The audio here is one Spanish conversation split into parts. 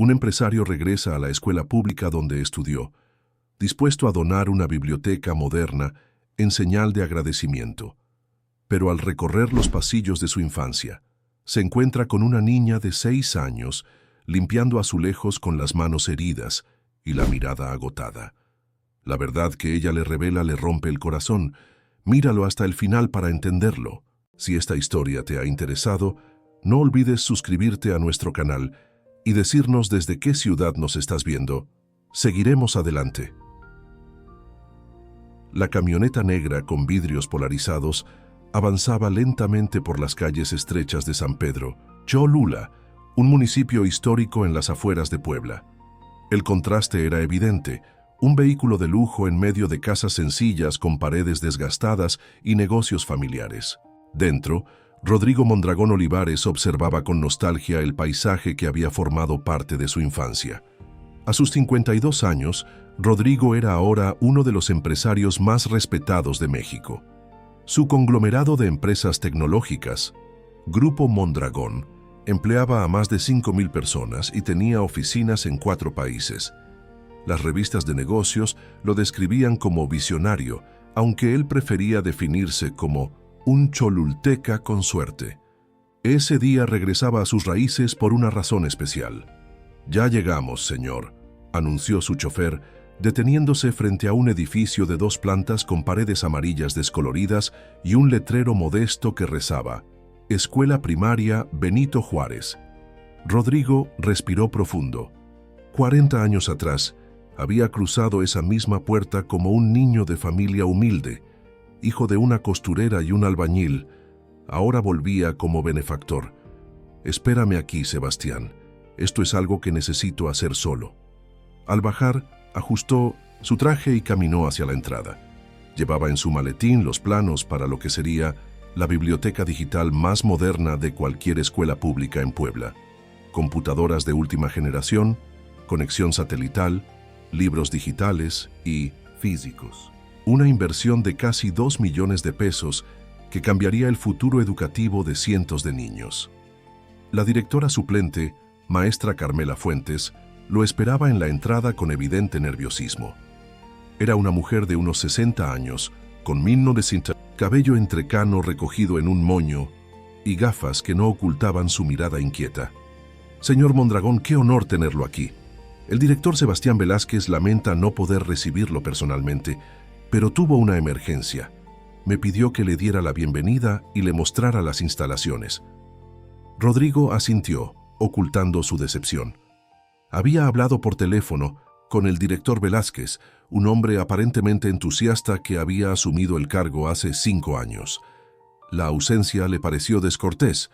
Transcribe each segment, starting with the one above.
Un empresario regresa a la escuela pública donde estudió, dispuesto a donar una biblioteca moderna en señal de agradecimiento. Pero al recorrer los pasillos de su infancia, se encuentra con una niña de 6 años limpiando azulejos con las manos heridas y la mirada agotada. La verdad que ella le revela le rompe el corazón. Míralo hasta el final para entenderlo. Si esta historia te ha interesado, no olvides suscribirte a nuestro canal y decirnos desde qué ciudad nos estás viendo. Seguiremos adelante. La camioneta negra con vidrios polarizados avanzaba lentamente por las calles estrechas de San Pedro, Cholula, un municipio histórico en las afueras de Puebla. El contraste era evidente, un vehículo de lujo en medio de casas sencillas con paredes desgastadas y negocios familiares. Dentro, Rodrigo Mondragón Olivares observaba con nostalgia el paisaje que había formado parte de su infancia. A sus 52 años, Rodrigo era ahora uno de los empresarios más respetados de México. Su conglomerado de empresas tecnológicas, Grupo Mondragón, empleaba a más de 5,000 personas y tenía oficinas en 4 países. Las revistas de negocios lo describían como visionario, aunque él prefería definirse como un cholulteca con suerte. Ese día regresaba a sus raíces por una razón especial. «Ya llegamos, señor», anunció su chofer, deteniéndose frente a un edificio de 2 plantas con paredes amarillas descoloridas y un letrero modesto que rezaba: Escuela Primaria Benito Juárez. Rodrigo respiró profundo. 40 años atrás, había cruzado esa misma puerta como un niño de familia humilde, hijo de una costurera y un albañil. Ahora volvía como benefactor. «Espérame aquí, Sebastián. Esto es algo que necesito hacer solo». Al bajar, ajustó su traje y caminó hacia la entrada. Llevaba en su maletín los planos para lo que sería la biblioteca digital más moderna de cualquier escuela pública en Puebla. Computadoras de última generación, conexión satelital, libros digitales y físicos. Una inversión de casi 2 millones de pesos que cambiaría el futuro educativo de cientos de niños. La directora suplente, maestra Carmela Fuentes, lo esperaba en la entrada con evidente nerviosismo. Era una mujer de unos 60 años, con cabello entrecano recogido en un moño y gafas que no ocultaban su mirada inquieta. «Señor Mondragón, qué honor tenerlo aquí. El director Sebastián Velázquez lamenta no poder recibirlo personalmente, pero tuvo una emergencia. Me pidió que le diera la bienvenida y le mostrara las instalaciones». Rodrigo asintió, ocultando su decepción. Había hablado por teléfono con el director Velázquez, un hombre aparentemente entusiasta que había asumido el cargo hace 5 años. La ausencia le pareció descortés,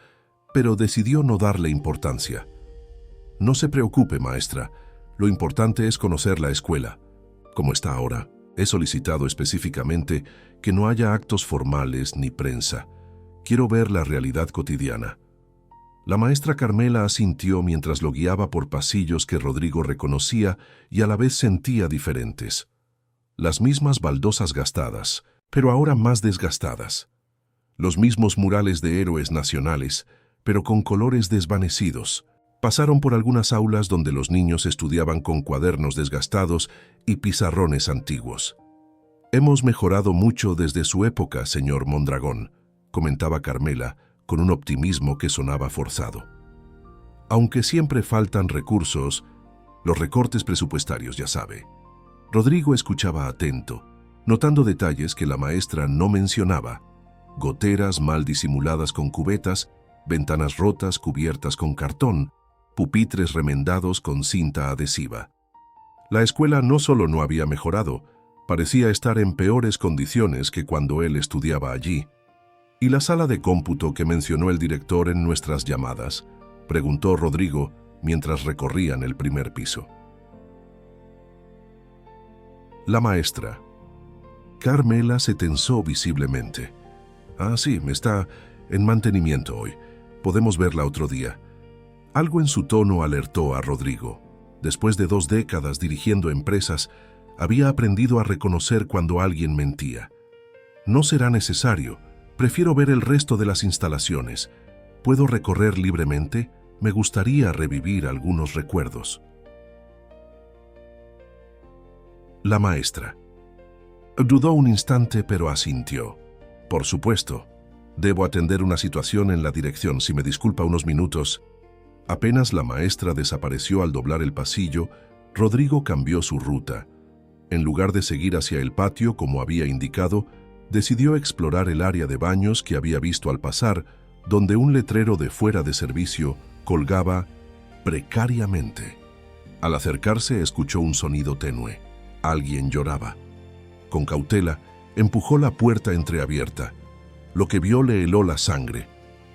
pero decidió no darle importancia. «No se preocupe, maestra. Lo importante es conocer la escuela. Como está ahora, he solicitado específicamente que no haya actos formales ni prensa. Quiero ver la realidad cotidiana». La maestra Carmela asintió mientras lo guiaba por pasillos que Rodrigo reconocía y a la vez sentía diferentes. Las mismas baldosas gastadas, pero ahora más desgastadas. Los mismos murales de héroes nacionales, pero con colores desvanecidos. Pasaron por algunas aulas donde los niños estudiaban con cuadernos desgastados y pizarrones antiguos. «Hemos mejorado mucho desde su época, señor Mondragón», comentaba Carmela, con un optimismo que sonaba forzado. «Aunque siempre faltan recursos, los recortes presupuestarios, ya sabe». Rodrigo escuchaba atento, notando detalles que la maestra no mencionaba: goteras mal disimuladas con cubetas, ventanas rotas cubiertas con cartón, pupitres remendados con cinta adhesiva. La escuela no solo no había mejorado, parecía estar en peores condiciones que cuando él estudiaba allí. «¿Y la sala de cómputo que mencionó el director en nuestras llamadas?», preguntó Rodrigo mientras recorrían el primer piso. La maestra. Carmela se tensó visiblemente. «Ah, sí, está en mantenimiento hoy. Podemos verla otro día». Algo en su tono alertó a Rodrigo. Después de 2 décadas dirigiendo empresas, había aprendido a reconocer cuando alguien mentía. «No será necesario. Prefiero ver el resto de las instalaciones. ¿Puedo recorrer libremente?», Me gustaría revivir algunos recuerdos. La maestra. Dudó un instante, pero asintió. Por supuesto. Debo atender una situación en la dirección. Si me disculpa unos minutos. Apenas la maestra desapareció al doblar el pasillo, Rodrigo cambió su ruta. En lugar de seguir hacia el patio como había indicado, decidió explorar el área de baños que había visto al pasar, donde un letrero de fuera de servicio colgaba precariamente. Al acercarse, escuchó un sonido tenue. Alguien lloraba. Con cautela, empujó la puerta entreabierta. Lo que vio le heló la sangre.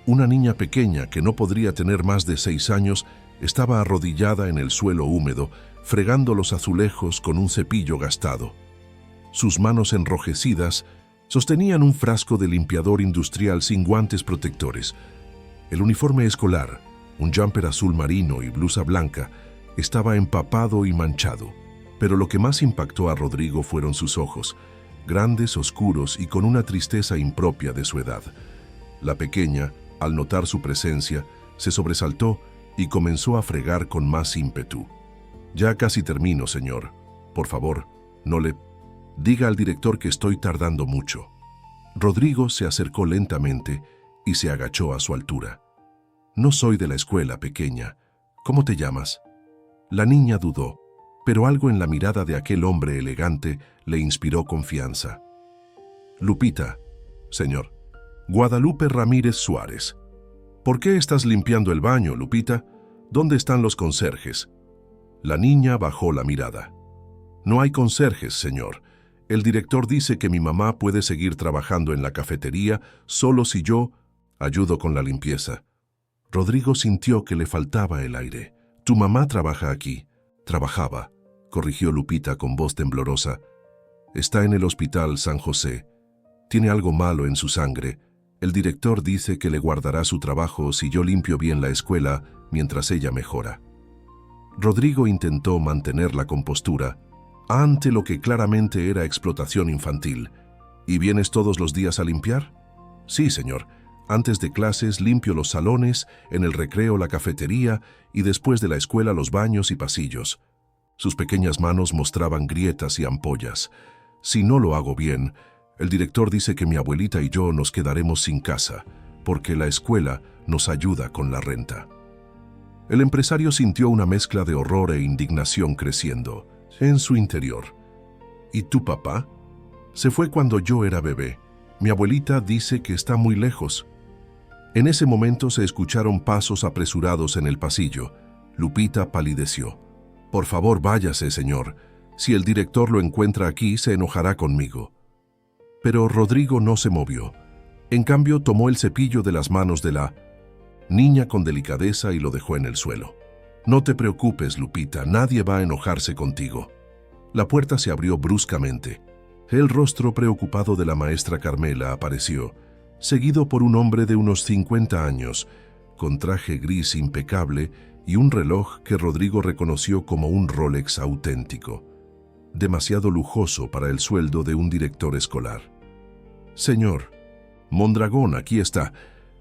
Una niña pequeña, que no podría tener más de 6 años, estaba arrodillada en el suelo húmedo, fregando los azulejos con un cepillo gastado. Sus manos enrojecidas sostenían un frasco de limpiador industrial sin guantes protectores. El uniforme escolar, un jumper azul marino y blusa blanca, estaba empapado y manchado. Pero lo que más impactó a Rodrigo fueron sus ojos, grandes, oscuros y con una tristeza impropia de su edad. La pequeña, al notar su presencia, se sobresaltó y comenzó a fregar con más ímpetu. «Ya casi termino, señor. Por favor, no le... Diga al director que estoy tardando mucho». Rodrigo se acercó lentamente y se agachó a su altura. «No soy de la escuela, pequeña. ¿Cómo te llamas?» La niña dudó, pero algo en la mirada de aquel hombre elegante le inspiró confianza. «Lupita, señor. Guadalupe Ramírez Suárez». «¿Por qué estás limpiando el baño, Lupita? ¿Dónde están los conserjes?» La niña bajó la mirada. «No hay conserjes, señor. El director dice que mi mamá puede seguir trabajando en la cafetería solo si yo ayudo con la limpieza». Rodrigo sintió que le faltaba el aire. «Tu mamá trabaja aquí». «Trabajaba», corrigió Lupita con voz temblorosa. «Está en el hospital San José. Tiene algo malo en su sangre. El director dice que le guardará su trabajo si yo limpio bien la escuela mientras ella mejora». Rodrigo intentó mantener la compostura ante lo que claramente era explotación infantil. «¿Y vienes todos los días a limpiar?» «Sí, señor. Antes de clases limpio los salones, en el recreo la cafetería y después de la escuela los baños y pasillos». Sus pequeñas manos mostraban grietas y ampollas. «Si no lo hago bien, el director dice que mi abuelita y yo nos quedaremos sin casa, porque la escuela nos ayuda con la renta». El empresario sintió una mezcla de horror e indignación creciendo en su interior. «¿Y tu papá?» «Se fue cuando yo era bebé. Mi abuelita dice que está muy lejos». En ese momento se escucharon pasos apresurados en el pasillo. Lupita palideció. «Por favor, váyase, señor. Si el director lo encuentra aquí, se enojará conmigo». Pero Rodrigo no se movió. En cambio, tomó el cepillo de las manos de la niña con delicadeza y lo dejó en el suelo. «No te preocupes, Lupita, nadie va a enojarse contigo». La puerta se abrió bruscamente. El rostro preocupado de la maestra Carmela apareció, seguido por un hombre de unos 50 años, con traje gris impecable y un reloj que Rodrigo reconoció como un Rolex auténtico, demasiado lujoso para el sueldo de un director escolar. «Señor Mondragón, aquí está.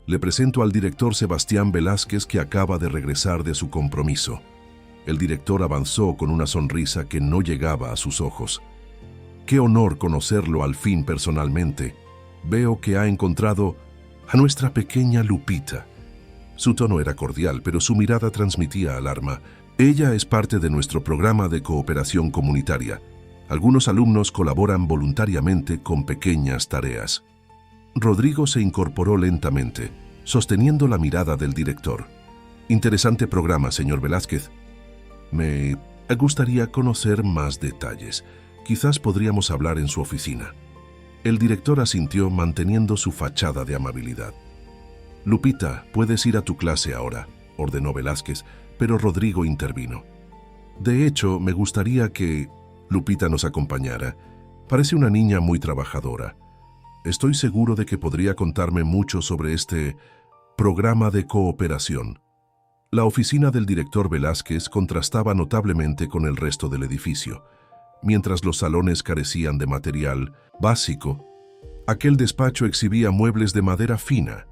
Le presento al director Sebastián Velázquez, que acaba de regresar de su compromiso». El director avanzó con una sonrisa que no llegaba a sus ojos. «Qué honor conocerlo al fin personalmente. Veo que ha encontrado a nuestra pequeña Lupita». Su tono era cordial, pero su mirada transmitía alarma. «Ella es parte de nuestro programa de cooperación comunitaria. Algunos alumnos colaboran voluntariamente con pequeñas tareas». Rodrigo se incorporó lentamente, sosteniendo la mirada del director. «Interesante programa, señor Velázquez. Me gustaría conocer más detalles. Quizás podríamos hablar en su oficina». El director asintió, manteniendo su fachada de amabilidad. «Lupita, puedes ir a tu clase ahora», ordenó Velázquez, pero Rodrigo intervino. «De hecho, me gustaría que Lupita nos acompañara. Parece una niña muy trabajadora. Estoy seguro de que podría contarme mucho sobre este programa de cooperación». La oficina del director Velázquez contrastaba notablemente con el resto del edificio. Mientras los salones carecían de material básico, aquel despacho exhibía muebles de madera fina,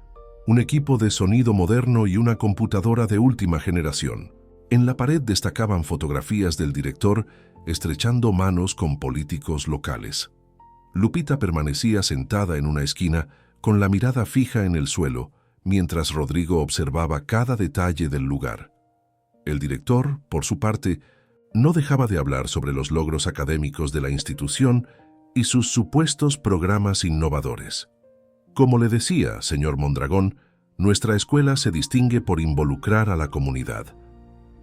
un equipo de sonido moderno y una computadora de última generación. En la pared destacaban fotografías del director estrechando manos con políticos locales. Lupita permanecía sentada en una esquina con la mirada fija en el suelo, mientras Rodrigo observaba cada detalle del lugar. El director, por su parte, no dejaba de hablar sobre los logros académicos de la institución y sus supuestos programas innovadores. Como le decía, señor Mondragón, nuestra escuela se distingue por involucrar a la comunidad.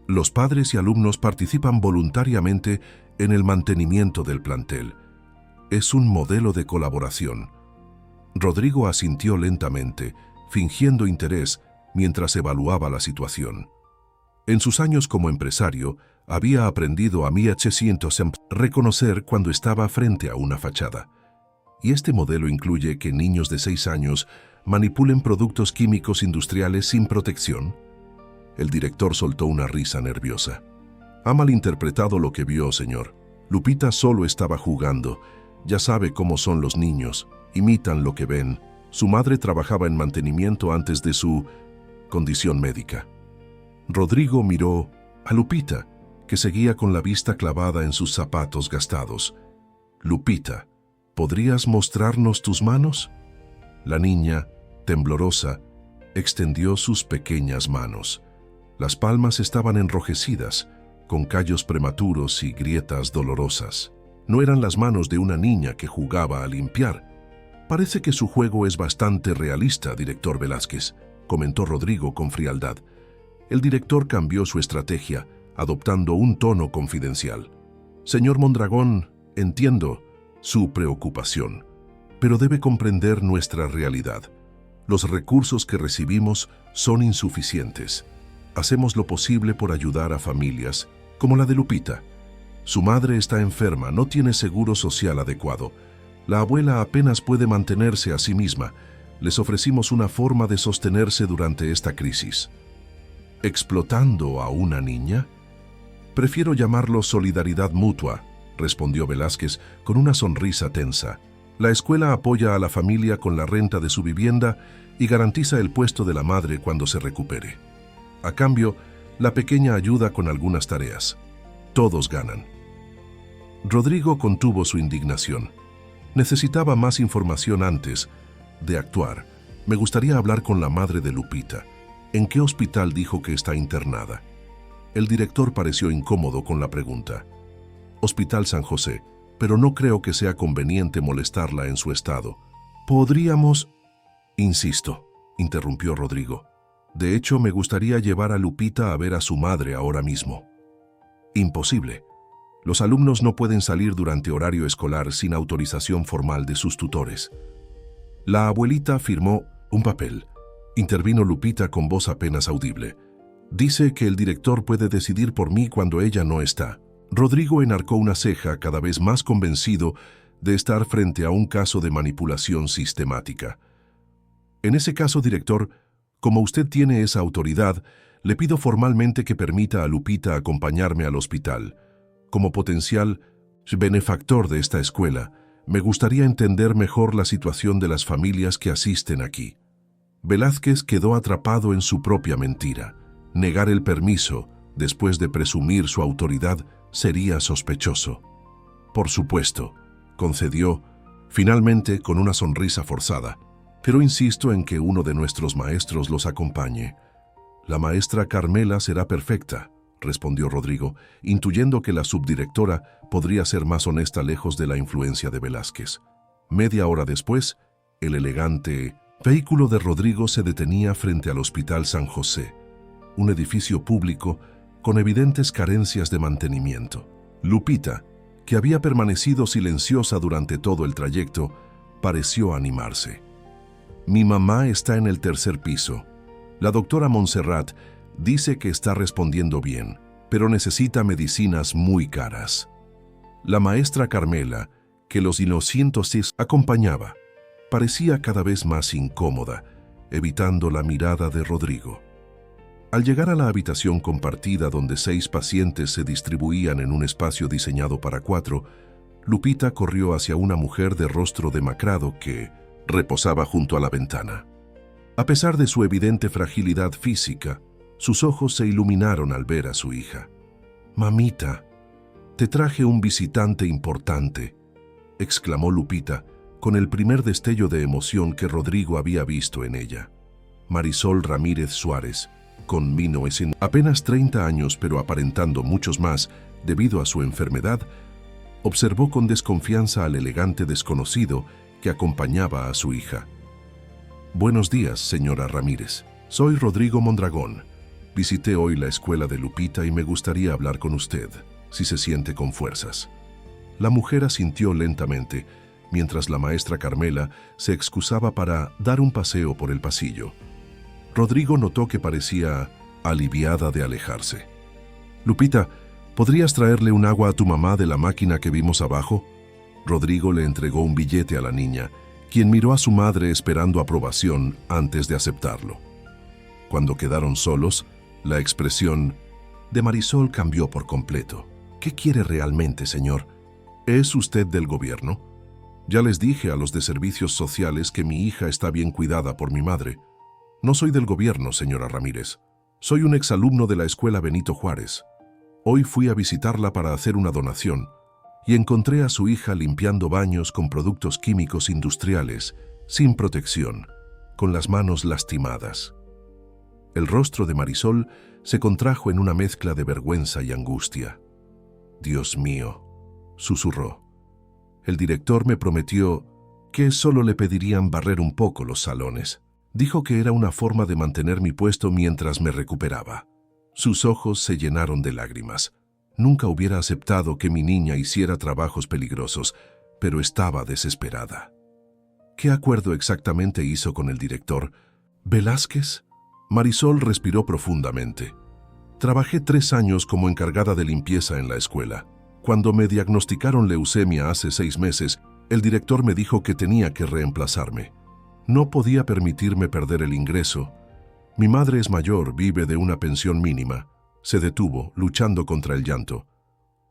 Los padres y alumnos participan voluntariamente en el mantenimiento del plantel. Es un modelo de colaboración. Rodrigo asintió lentamente, fingiendo interés mientras evaluaba la situación. En sus años como empresario, había aprendido a reconocer cuando estaba frente a una fachada. Y este modelo incluye que niños de 6 años manipulen productos químicos industriales sin protección. El director soltó una risa nerviosa. Ha malinterpretado lo que vio, señor. Lupita solo estaba jugando. Ya sabe cómo son los niños. Imitan lo que ven. Su madre trabajaba en mantenimiento antes de su condición médica. Rodrigo miró a Lupita, que seguía con la vista clavada en sus zapatos gastados. Lupita, ¿podrías mostrarnos tus manos? La niña, temblorosa, extendió sus pequeñas manos. Las palmas estaban enrojecidas, con callos prematuros y grietas dolorosas. No eran las manos de una niña que jugaba a limpiar. Parece que su juego es bastante realista, director Velázquez, comentó Rodrigo con frialdad. El director cambió su estrategia, adoptando un tono confidencial. Señor Mondragón, entiendo su preocupación, pero debe comprender nuestra realidad. Los recursos que recibimos son insuficientes. Hacemos lo posible por ayudar a familias, como la de Lupita. Su madre está enferma, no tiene seguro social adecuado. La abuela apenas puede mantenerse a sí misma. Les ofrecimos una forma de sostenerse durante esta crisis. ¿Explotando a una niña? Prefiero llamarlo solidaridad mutua, respondió Velázquez con una sonrisa tensa. La escuela apoya a la familia con la renta de su vivienda y garantiza el puesto de la madre cuando se recupere. A cambio, la pequeña ayuda con algunas tareas. Todos ganan. Rodrigo contuvo su indignación. Necesitaba más información antes de actuar. Me gustaría hablar con la madre de Lupita. ¿En qué hospital dijo que está internada? El director pareció incómodo con la pregunta. Hospital San José, pero no creo que sea conveniente molestarla en su estado. ¿Podríamos...? Insisto, interrumpió Rodrigo. De hecho, me gustaría llevar a Lupita a ver a su madre ahora mismo. Imposible. Los alumnos no pueden salir durante horario escolar sin autorización formal de sus tutores. La abuelita firmó un papel. Intervino Lupita con voz apenas audible. Dice que el director puede decidir por mí cuando ella no está. Rodrigo enarcó una ceja, cada vez más convencido de estar frente a un caso de manipulación sistemática. En ese caso, director, como usted tiene esa autoridad, le pido formalmente que permita a Lupita acompañarme al hospital. Como potencial benefactor de esta escuela, me gustaría entender mejor la situación de las familias que asisten aquí. Velázquez quedó atrapado en su propia mentira. Negar el permiso, después de presumir su autoridad, sería sospechoso. Por supuesto, concedió, finalmente con una sonrisa forzada, pero insisto en que uno de nuestros maestros los acompañe. La maestra Carmela será perfecta, respondió Rodrigo, intuyendo que la subdirectora podría ser más honesta lejos de la influencia de Velázquez. Media hora después, el elegante vehículo de Rodrigo se detenía frente al Hospital San José, un edificio público con evidentes carencias de mantenimiento. Lupita, que había permanecido silenciosa durante todo el trayecto, pareció animarse. Mi mamá está en el 3er piso. La doctora Montserrat dice que está respondiendo bien, pero necesita medicinas muy caras. La maestra Carmela, que los inocentes acompañaba, parecía cada vez más incómoda, evitando la mirada de Rodrigo. Al llegar a la habitación compartida donde 6 pacientes se distribuían en un espacio diseñado para 4, Lupita corrió hacia una mujer de rostro demacrado que reposaba junto a la ventana. A pesar de su evidente fragilidad física, sus ojos se iluminaron al ver a su hija. «Mamita, te traje un visitante importante», exclamó Lupita, con el primer destello de emoción que Rodrigo había visto en ella. Marisol Ramírez Suárez, con 1900, apenas 30 años pero aparentando muchos más debido a su enfermedad, observó con desconfianza al elegante desconocido que acompañaba a su hija. «Buenos días, señora Ramírez. Soy Rodrigo Mondragón. Visité hoy la escuela de Lupita y me gustaría hablar con usted, si se siente con fuerzas». La mujer asintió lentamente, mientras la maestra Carmela se excusaba para dar un paseo por el pasillo. Rodrigo notó que parecía aliviada de alejarse. «Lupita, ¿podrías traerle un agua a tu mamá de la máquina que vimos abajo?». Rodrigo le entregó un billete a la niña, quien miró a su madre esperando aprobación antes de aceptarlo. Cuando quedaron solos, la expresión de Marisol cambió por completo. «¿Qué quiere realmente, señor? ¿Es usted del gobierno? Ya les dije a los de servicios sociales que mi hija está bien cuidada por mi madre. No soy del gobierno, señora Ramírez. Soy un exalumno de la escuela Benito Juárez. Hoy fui a visitarla para hacer una donación y encontré a su hija limpiando baños con productos químicos industriales, sin protección, con las manos lastimadas». El rostro de Marisol se contrajo en una mezcla de vergüenza y angustia. «Dios mío», susurró. «El director me prometió que solo le pedirían barrer un poco los salones. Dijo que era una forma de mantener mi puesto mientras me recuperaba». Sus ojos se llenaron de lágrimas. Nunca hubiera aceptado que mi niña hiciera trabajos peligrosos, pero estaba desesperada. «¿Qué acuerdo exactamente hizo con el director? ¿Velázquez?». Marisol respiró profundamente. «Trabajé 3 años como encargada de limpieza en la escuela. Cuando me diagnosticaron leucemia hace 6 meses, el director me dijo que tenía que reemplazarme. No podía permitirme perder el ingreso. Mi madre es mayor, vive de una pensión mínima». Se detuvo, luchando contra el llanto.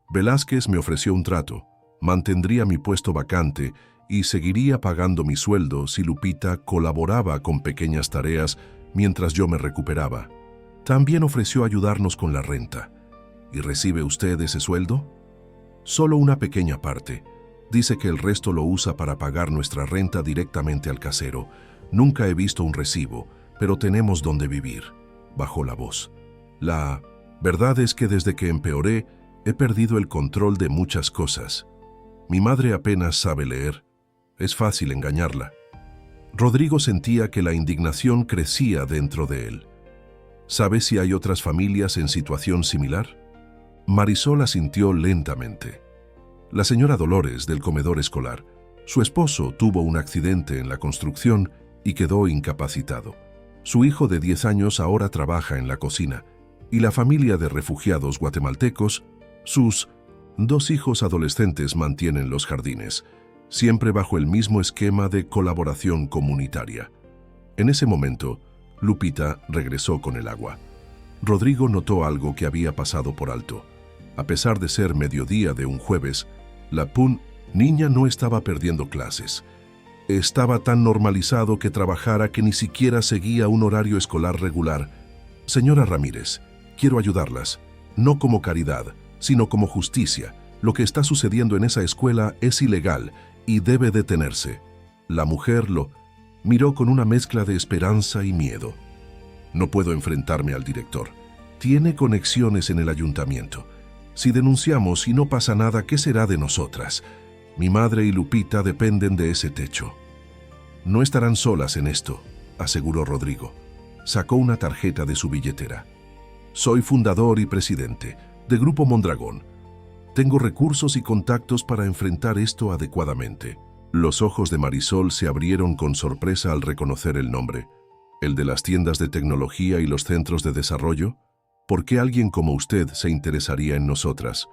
«Velázquez me ofreció un trato. Mantendría mi puesto vacante y seguiría pagando mi sueldo si Lupita colaboraba con pequeñas tareas mientras yo me recuperaba. También ofreció ayudarnos con la renta. ¿Y recibe usted ese sueldo?». «Solo una pequeña parte. Dice que el resto lo usa para pagar nuestra renta directamente al casero. Nunca he visto un recibo, pero tenemos donde vivir», bajó la voz. «La verdad es que desde que empeoré, he perdido el control de muchas cosas. Mi madre apenas sabe leer. Es fácil engañarla». Rodrigo sentía que la indignación crecía dentro de él. «¿Sabe si hay otras familias en situación similar?». Marisol asintió lentamente. «La señora Dolores, del comedor escolar. Su esposo tuvo un accidente en la construcción y quedó incapacitado. Su hijo de 10 años ahora trabaja en la cocina. Y la familia de refugiados guatemaltecos, sus 2 hijos adolescentes mantienen los jardines, siempre bajo el mismo esquema de colaboración comunitaria». En ese momento, Lupita regresó con el agua. Rodrigo notó algo que había pasado por alto. A pesar de ser mediodía de un jueves, la niña no estaba perdiendo clases. Estaba tan normalizado que trabajara que ni siquiera seguía un horario escolar regular. «Señora Ramírez, quiero ayudarlas, no como caridad, sino como justicia. Lo que está sucediendo en esa escuela es ilegal y debe detenerse». La mujer lo miró con una mezcla de esperanza y miedo. «No puedo enfrentarme al director. Tiene conexiones en el ayuntamiento. Si denunciamos y no pasa nada, ¿qué será de nosotras? Mi madre y Lupita dependen de ese techo». «No estarán solas en esto», aseguró Rodrigo. Sacó una tarjeta de su billetera. «Soy fundador y presidente de Grupo Mondragón. Tengo recursos y contactos para enfrentar esto adecuadamente». Los ojos de Marisol se abrieron con sorpresa al reconocer el nombre. «¿El de las tiendas de tecnología y los centros de desarrollo? ¿Por qué alguien como usted se interesaría en nosotras?».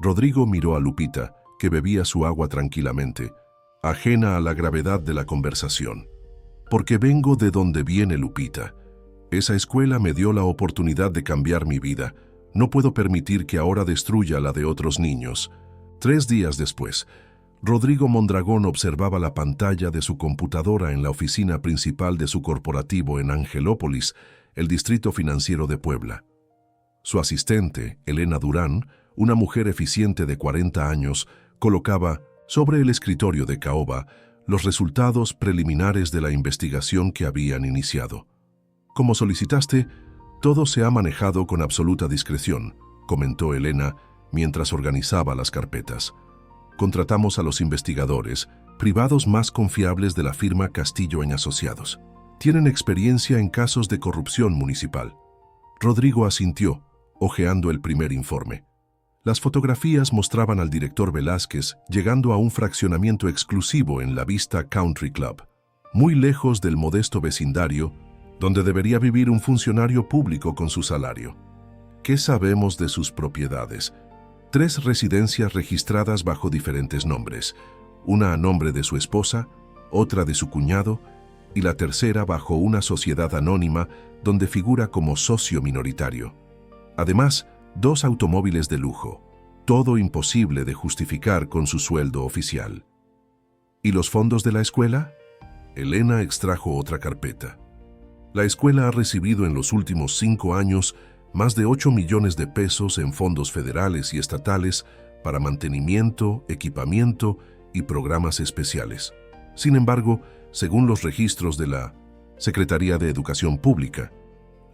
Rodrigo miró a Lupita, que bebía su agua tranquilamente, ajena a la gravedad de la conversación. «Porque vengo de donde viene Lupita. Esa escuela me dio la oportunidad de cambiar mi vida. No puedo permitir que ahora destruya la de otros niños». 3 días después, Rodrigo Mondragón observaba la pantalla de su computadora en la oficina principal de su corporativo en Angelópolis, el distrito financiero de Puebla. Su asistente, Elena Durán, una mujer eficiente de 40 años, colocaba sobre el escritorio de Caoba los resultados preliminares de la investigación que habían iniciado. Como solicitaste, todo se ha manejado con absoluta discreción, comentó Elena mientras organizaba las carpetas. Contratamos a los investigadores privados más confiables de la firma Castillo & Asociados. Tienen experiencia en casos de corrupción municipal. Rodrigo asintió, hojeando el primer informe. Las fotografías mostraban al director Velázquez llegando a un fraccionamiento exclusivo en la Vista Country Club, muy lejos del modesto vecindario donde debería vivir un funcionario público con su salario. ¿Qué sabemos de sus propiedades? 3 residencias registradas bajo diferentes nombres, una a nombre de su esposa, otra de su cuñado y la tercera bajo una sociedad anónima donde figura como socio minoritario. Además, 2 automóviles de lujo, todo imposible de justificar con su sueldo oficial. ¿Y los fondos de la escuela? Elena extrajo otra carpeta. La escuela ha recibido en los últimos 5 años más de 8 millones de pesos en fondos federales y estatales para mantenimiento, equipamiento y programas especiales. Sin embargo, según los registros de la Secretaría de Educación Pública,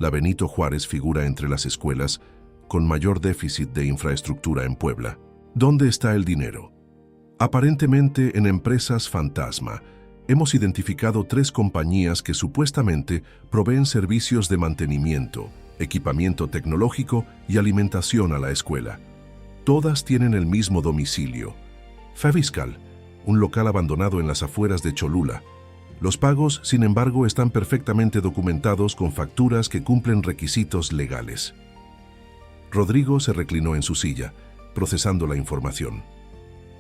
la Benito Juárez figura entre las escuelas con mayor déficit de infraestructura en Puebla. ¿Dónde está el dinero? Aparentemente en empresas fantasma. Hemos identificado 3 compañías que supuestamente proveen servicios de mantenimiento, equipamiento tecnológico y alimentación a la escuela. Todas tienen el mismo domicilio. Faviscal, un local abandonado en las afueras de Cholula. Los pagos, sin embargo, están perfectamente documentados con facturas que cumplen requisitos legales. Rodrigo se reclinó en su silla, procesando la información.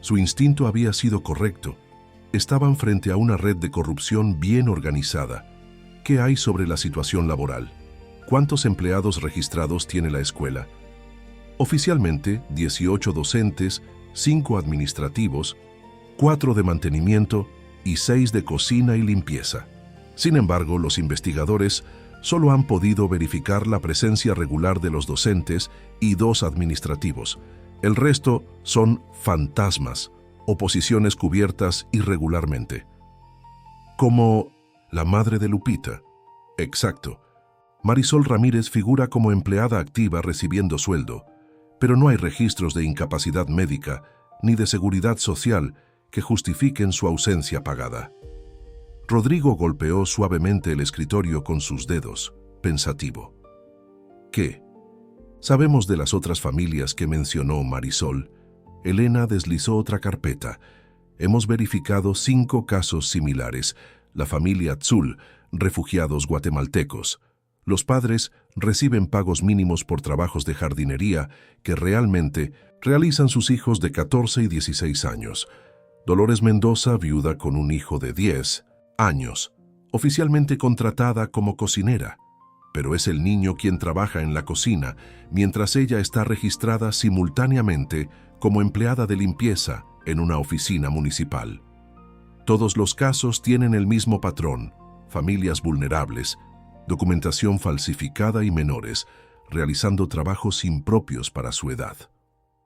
Su instinto había sido correcto. Estaban frente a una red de corrupción bien organizada. ¿Qué hay sobre la situación laboral? ¿Cuántos empleados registrados tiene la escuela? Oficialmente, 18 docentes, 5 administrativos, 4 de mantenimiento y 6 de cocina y limpieza. Sin embargo, los investigadores solo han podido verificar la presencia regular de los docentes y 2 administrativos. El resto son fantasmas o posiciones cubiertas irregularmente. Como la madre de Lupita. Exacto. Marisol Ramírez figura como empleada activa recibiendo sueldo, pero no hay registros de incapacidad médica ni de seguridad social que justifiquen su ausencia pagada. Rodrigo golpeó suavemente el escritorio con sus dedos, pensativo. ¿Qué? Sabemos de las otras familias que mencionó Marisol. Elena deslizó otra carpeta. Hemos verificado 5 casos similares. La familia Tzul, refugiados guatemaltecos. Los padres reciben pagos mínimos por trabajos de jardinería que realmente realizan sus hijos de 14 y 16 años. Dolores Mendoza, viuda con un hijo de 10 años, oficialmente contratada como cocinera, pero es el niño quien trabaja en la cocina, mientras ella está registrada simultáneamente como empleada de limpieza en una oficina municipal. Todos los casos tienen el mismo patrón: familias vulnerables, documentación falsificada y menores, realizando trabajos impropios para su edad.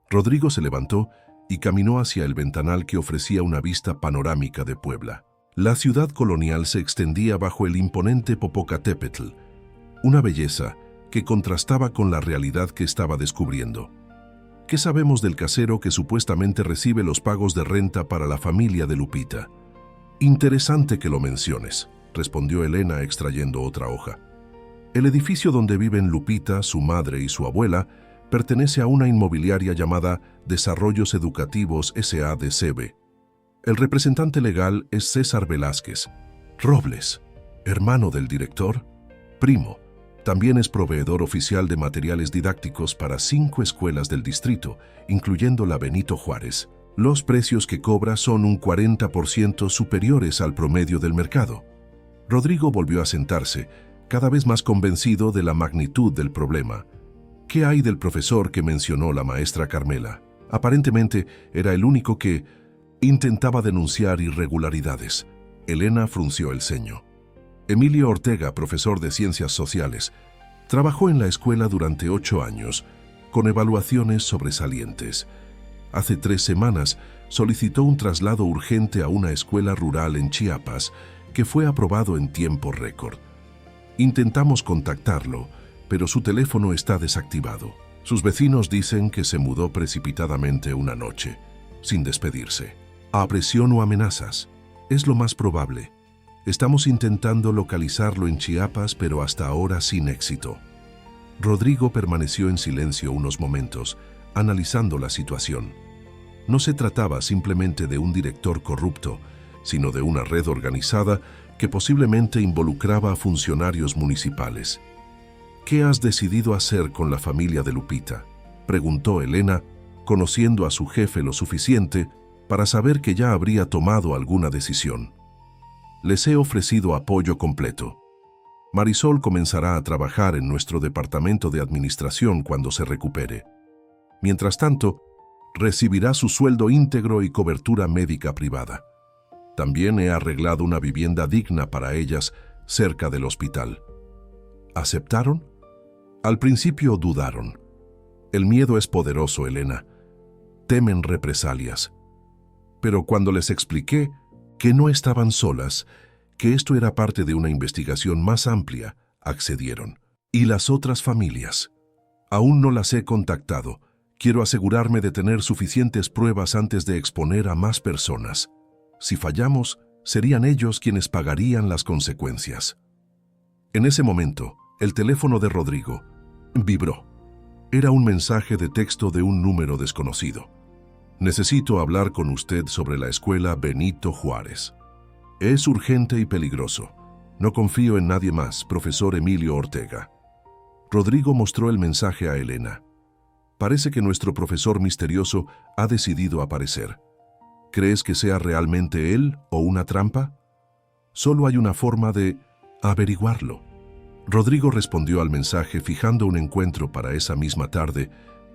Rodrigo se levantó y caminó hacia el ventanal que ofrecía una vista panorámica de Puebla. La ciudad colonial se extendía bajo el imponente Popocatépetl, una belleza que contrastaba con la realidad que estaba descubriendo. ¿Qué sabemos del casero que supuestamente recibe los pagos de renta para la familia de Lupita? Interesante que lo menciones, respondió Elena extrayendo otra hoja. El edificio donde viven Lupita, su madre y su abuela pertenece a una inmobiliaria llamada Desarrollos Educativos S.A.D.C.B. El representante legal es César Velázquez. Robles, hermano del director, primo. También es proveedor oficial de materiales didácticos para 5 escuelas del distrito, incluyendo la Benito Juárez. Los precios que cobra son un 40% superiores al promedio del mercado. Rodrigo volvió a sentarse, cada vez más convencido de la magnitud del problema. ¿Qué hay del profesor que mencionó la maestra Carmela? Aparentemente era el único que... Intentaba denunciar irregularidades. Elena frunció el ceño. Emilio Ortega, profesor de Ciencias Sociales, trabajó en la escuela durante 8 años, con evaluaciones sobresalientes. Hace 3 semanas solicitó un traslado urgente a una escuela rural en Chiapas, que fue aprobado en tiempo récord. Intentamos contactarlo, pero su teléfono está desactivado. Sus vecinos dicen que se mudó precipitadamente una noche, sin despedirse. ¿A presión o amenazas? Es lo más probable. Estamos intentando localizarlo en Chiapas, pero hasta ahora sin éxito. Rodrigo permaneció en silencio unos momentos, analizando la situación. No se trataba simplemente de un director corrupto, sino de una red organizada que posiblemente involucraba a funcionarios municipales. ¿Qué has decidido hacer con la familia de Lupita?, preguntó Elena, conociendo a su jefe lo suficiente para saber que ya habría tomado alguna decisión. Les he ofrecido apoyo completo. Marisol comenzará a trabajar en nuestro departamento de administración cuando se recupere. Mientras tanto, recibirá su sueldo íntegro y cobertura médica privada. También he arreglado una vivienda digna para ellas cerca del hospital. ¿Aceptaron? Al principio dudaron. El miedo es poderoso, Elena. Temen represalias. Pero cuando les expliqué que no estaban solas, que esto era parte de una investigación más amplia, accedieron. ¿Y las otras familias? Aún no las he contactado. Quiero asegurarme de tener suficientes pruebas antes de exponer a más personas. Si fallamos, serían ellos quienes pagarían las consecuencias. En ese momento, el teléfono de Rodrigo vibró. Era un mensaje de texto de un número desconocido. Necesito hablar con usted sobre la escuela Benito Juárez. Es urgente y peligroso. No confío en nadie más, profesor Emilio Ortega. Rodrigo mostró el mensaje a Elena. Parece que nuestro profesor misterioso ha decidido aparecer. ¿Crees que sea realmente él o una trampa? Solo hay una forma de averiguarlo. Rodrigo respondió al mensaje fijando un encuentro para esa misma tarde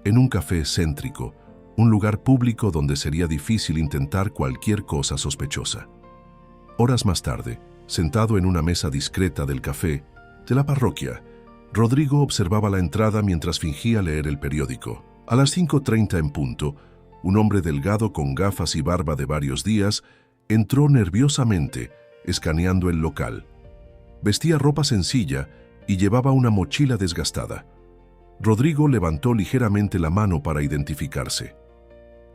en un café céntrico, un lugar público donde sería difícil intentar cualquier cosa sospechosa. Horas más tarde, sentado en una mesa discreta del café de la parroquia, Rodrigo observaba la entrada mientras fingía leer el periódico. A las 5:30 en punto, un hombre delgado con gafas y barba de varios días entró nerviosamente, escaneando el local. Vestía ropa sencilla y llevaba una mochila desgastada. Rodrigo levantó ligeramente la mano para identificarse.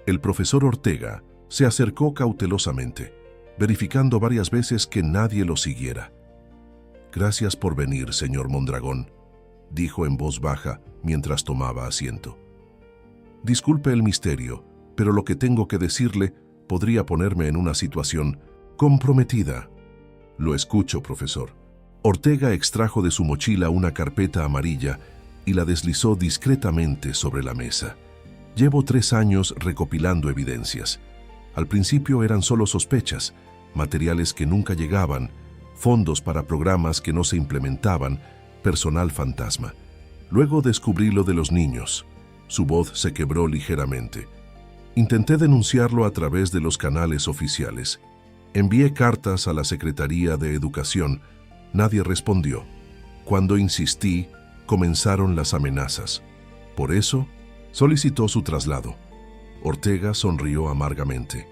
El profesor Ortega se acercó cautelosamente, verificando varias veces que nadie lo siguiera. «Gracias por venir, señor Mondragón», dijo en voz baja mientras tomaba asiento. «Disculpe el misterio, pero lo que tengo que decirle podría ponerme en una situación comprometida». «Lo escucho, profesor». Ortega extrajo de su mochila una carpeta amarilla y la deslizó discretamente sobre la mesa. «Llevo 3 años recopilando evidencias. Al principio eran solo sospechas, materiales que nunca llegaban, fondos para programas que no se implementaban, personal fantasma. Luego descubrí lo de los niños». Su voz se quebró ligeramente. «Intenté denunciarlo a través de los canales oficiales. Envié cartas a la Secretaría de Educación. Nadie respondió. Cuando insistí, comenzaron las amenazas. Por eso, solicitó su traslado». Ortega sonrió amargamente.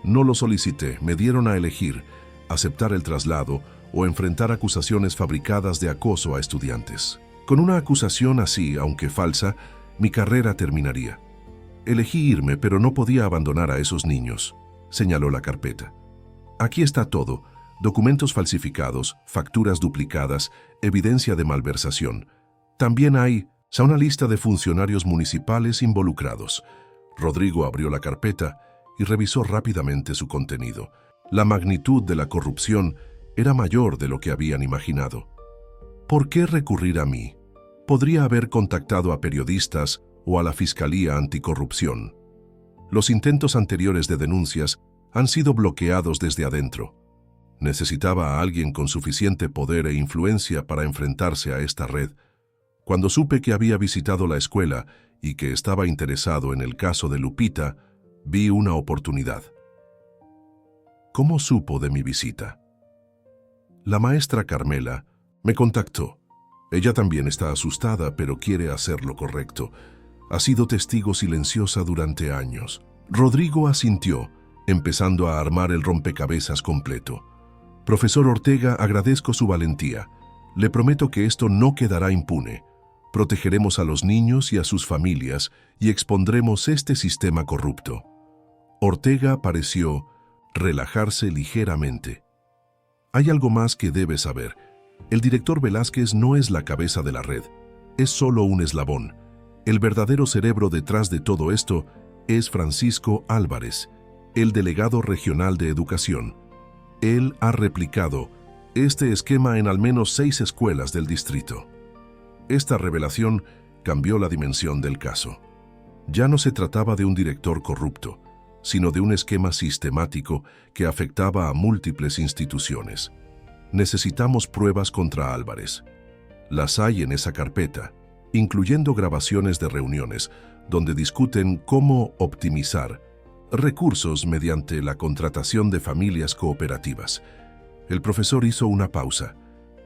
«No lo solicité, me dieron a elegir, aceptar el traslado o enfrentar acusaciones fabricadas de acoso a estudiantes. Con una acusación así, aunque falsa, mi carrera terminaría. Elegí irme, pero no podía abandonar a esos niños», señaló la carpeta. «Aquí está todo. Documentos falsificados, facturas duplicadas, evidencia de malversación. También hay una lista de funcionarios municipales involucrados». Rodrigo abrió la carpeta y revisó rápidamente su contenido. La magnitud de la corrupción era mayor de lo que habían imaginado. ¿Por qué recurrir a mí? Podría haber contactado a periodistas o a la Fiscalía Anticorrupción. Los intentos anteriores de denuncias han sido bloqueados desde adentro. Necesitaba a alguien con suficiente poder e influencia para enfrentarse a esta red. Cuando supe que había visitado la escuela y que estaba interesado en el caso de Lupita, vi una oportunidad. ¿Cómo supo de mi visita? La maestra Carmela me contactó. Ella también está asustada, pero quiere hacer lo correcto. Ha sido testigo silenciosa durante años. Rodrigo asintió, empezando a armar el rompecabezas completo. Profesor Ortega, agradezco su valentía. Le prometo que esto no quedará impune. Protegeremos a los niños y a sus familias y expondremos este sistema corrupto. Ortega pareció relajarse ligeramente. Hay algo más que debes saber. El director Velázquez no es la cabeza de la red. Es solo un eslabón. El verdadero cerebro detrás de todo esto es Francisco Álvarez, el delegado regional de educación. Él ha replicado este esquema en al menos 6 escuelas del distrito. Esta revelación cambió la dimensión del caso. Ya no se trataba de un director corrupto, sino de un esquema sistemático que afectaba a múltiples instituciones. Necesitamos pruebas contra Álvarez. Las hay en esa carpeta, incluyendo grabaciones de reuniones donde discuten cómo optimizar recursos mediante la contratación de familias cooperativas. El profesor hizo una pausa.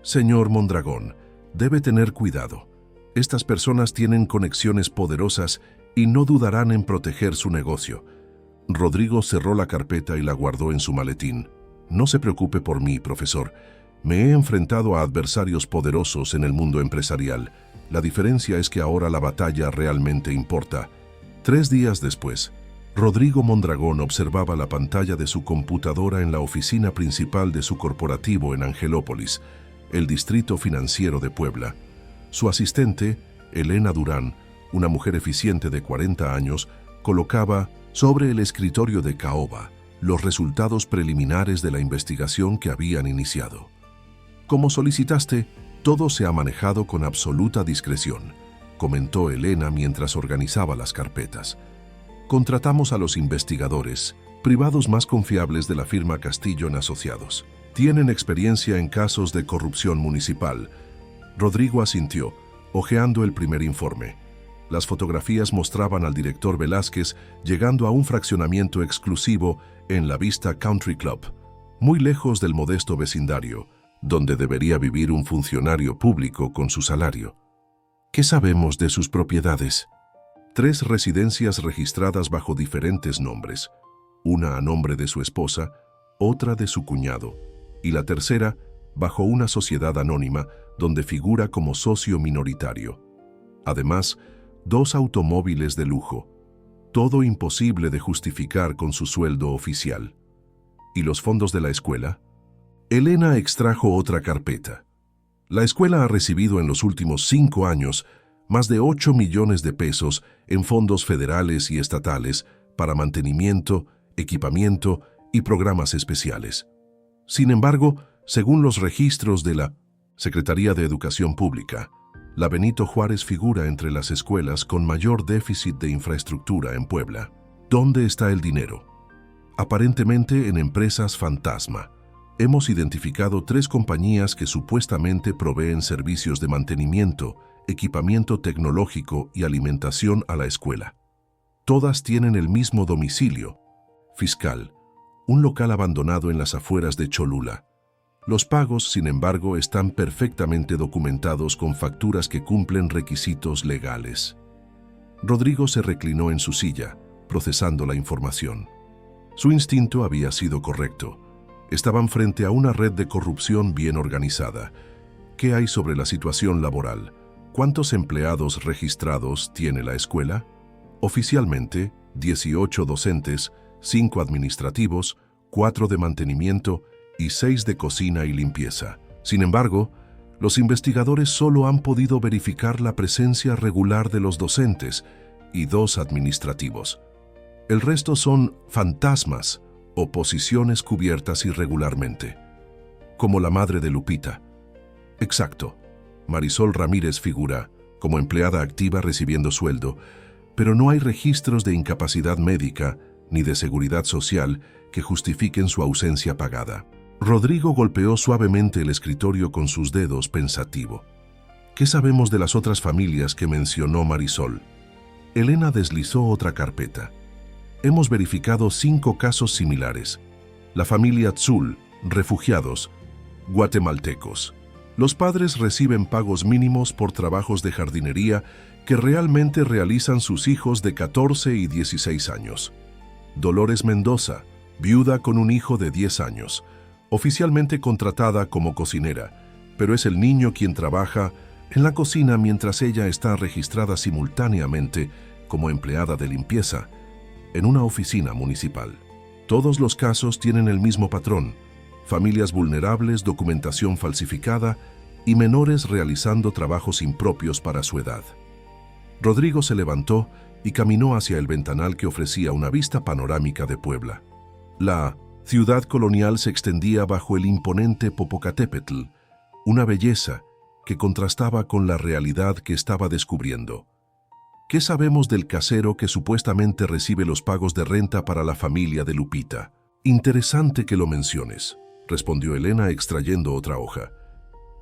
Señor Mondragón, debe tener cuidado. Estas personas tienen conexiones poderosas y no dudarán en proteger su negocio. Rodrigo cerró la carpeta y la guardó en su maletín. No se preocupe por mí, profesor. Me he enfrentado a adversarios poderosos en el mundo empresarial. La diferencia es que ahora la batalla realmente importa. 3 días después, Rodrigo Mondragón observaba la pantalla de su computadora en la oficina principal de su corporativo en Angelópolis, el distrito financiero de Puebla. Su asistente, Elena Durán, una mujer eficiente de 40 años, colocaba sobre el escritorio de Caoba los resultados preliminares de la investigación que habían iniciado. Como solicitaste, todo se ha manejado con absoluta discreción, comentó Elena mientras organizaba las carpetas. Contratamos a los investigadores privados más confiables de la firma Castillo en Asociados. Tienen experiencia en casos de corrupción municipal. Rodrigo asintió, hojeando el primer informe. Las fotografías mostraban al director Velázquez llegando a un fraccionamiento exclusivo en la Vista Country Club, muy lejos del modesto vecindario, donde debería vivir un funcionario público con su salario. ¿Qué sabemos de sus propiedades? 3 residencias registradas bajo diferentes nombres, una a nombre de su esposa, otra de su cuñado, y la tercera bajo una sociedad anónima donde figura como socio minoritario. Además, 2 automóviles de lujo, todo imposible de justificar con su sueldo oficial. ¿Y los fondos de la escuela? Elena extrajo otra carpeta. La escuela ha recibido en los últimos 5 años más de 8 millones de pesos en fondos federales y estatales para mantenimiento, equipamiento y programas especiales. Sin embargo, según los registros de la Secretaría de Educación Pública, la Benito Juárez figura entre las escuelas con mayor déficit de infraestructura en Puebla. ¿Dónde está el dinero? Aparentemente en empresas fantasma. Hemos identificado 3 compañías que supuestamente proveen servicios de mantenimiento, equipamiento tecnológico y alimentación a la escuela. Todas tienen el mismo domicilio, Fiscal, un local abandonado en las afueras de Cholula. Los pagos, sin embargo, están perfectamente documentados con facturas que cumplen requisitos legales. Rodrigo se reclinó en su silla, procesando la información. Su instinto había sido correcto. Estaban frente a una red de corrupción bien organizada. ¿Qué hay sobre la situación laboral? ¿Cuántos empleados registrados tiene la escuela? Oficialmente, 18 docentes, 5 administrativos, 4 de mantenimiento y 6 de cocina y limpieza. Sin embargo, los investigadores solo han podido verificar la presencia regular de los docentes y 2 administrativos. El resto son fantasmas o posiciones cubiertas irregularmente, como la madre de Lupita. Exacto, Marisol Ramírez figura como empleada activa recibiendo sueldo, pero no hay registros de incapacidad médica ni de seguridad social que justifiquen su ausencia pagada. Rodrigo golpeó suavemente el escritorio con sus dedos pensativo. ¿Qué sabemos de las otras familias que mencionó Marisol? Elena deslizó otra carpeta. Hemos verificado 5 casos similares. La familia Tzul, refugiados, guatemaltecos. Los padres reciben pagos mínimos por trabajos de jardinería que realmente realizan sus hijos de 14 y 16 años. Dolores Mendoza, viuda con un hijo de 10 años, oficialmente contratada como cocinera, pero es el niño quien trabaja en la cocina mientras ella está registrada simultáneamente como empleada de limpieza en una oficina municipal. Todos los casos tienen el mismo patrón: familias vulnerables, documentación falsificada y menores realizando trabajos impropios para su edad. Rodrigo se levantó y caminó hacia el ventanal que ofrecía una vista panorámica de Puebla. La ciudad colonial se extendía bajo el imponente Popocatépetl, una belleza que contrastaba con la realidad que estaba descubriendo. ¿Qué sabemos del casero que supuestamente recibe los pagos de renta para la familia de Lupita? Interesante que lo menciones, respondió Elena extrayendo otra hoja.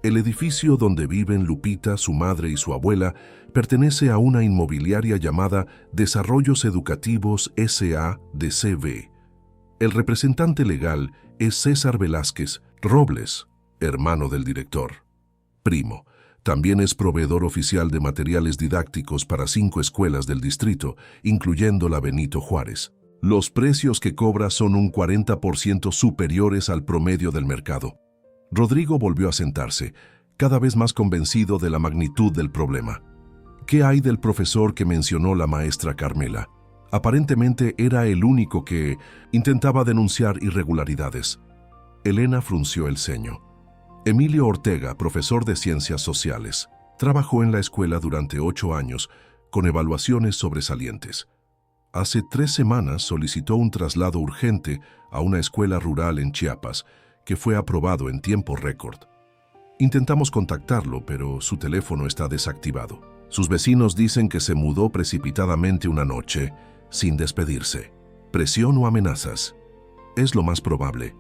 El edificio donde viven Lupita, su madre y su abuela pertenece a una inmobiliaria llamada Desarrollos Educativos S.A.D.C.V. El representante legal es César Velázquez Robles, hermano del director. Primo. También es proveedor oficial de materiales didácticos para 5 escuelas del distrito, incluyendo la Benito Juárez. Los precios que cobra son un 40% superiores al promedio del mercado. Rodrigo volvió a sentarse, cada vez más convencido de la magnitud del problema. ¿Qué hay del profesor que mencionó la maestra Carmela? Aparentemente era el único que intentaba denunciar irregularidades. Elena frunció el ceño. Emilio Ortega, profesor de Ciencias Sociales, trabajó en la escuela durante 8 años, con evaluaciones sobresalientes. Hace 3 semanas solicitó un traslado urgente a una escuela rural en Chiapas, que fue aprobado en tiempo récord. Intentamos contactarlo, pero su teléfono está desactivado. Sus vecinos dicen que se mudó precipitadamente una noche, sin despedirse. ¿Presión o amenazas? Es lo más probable.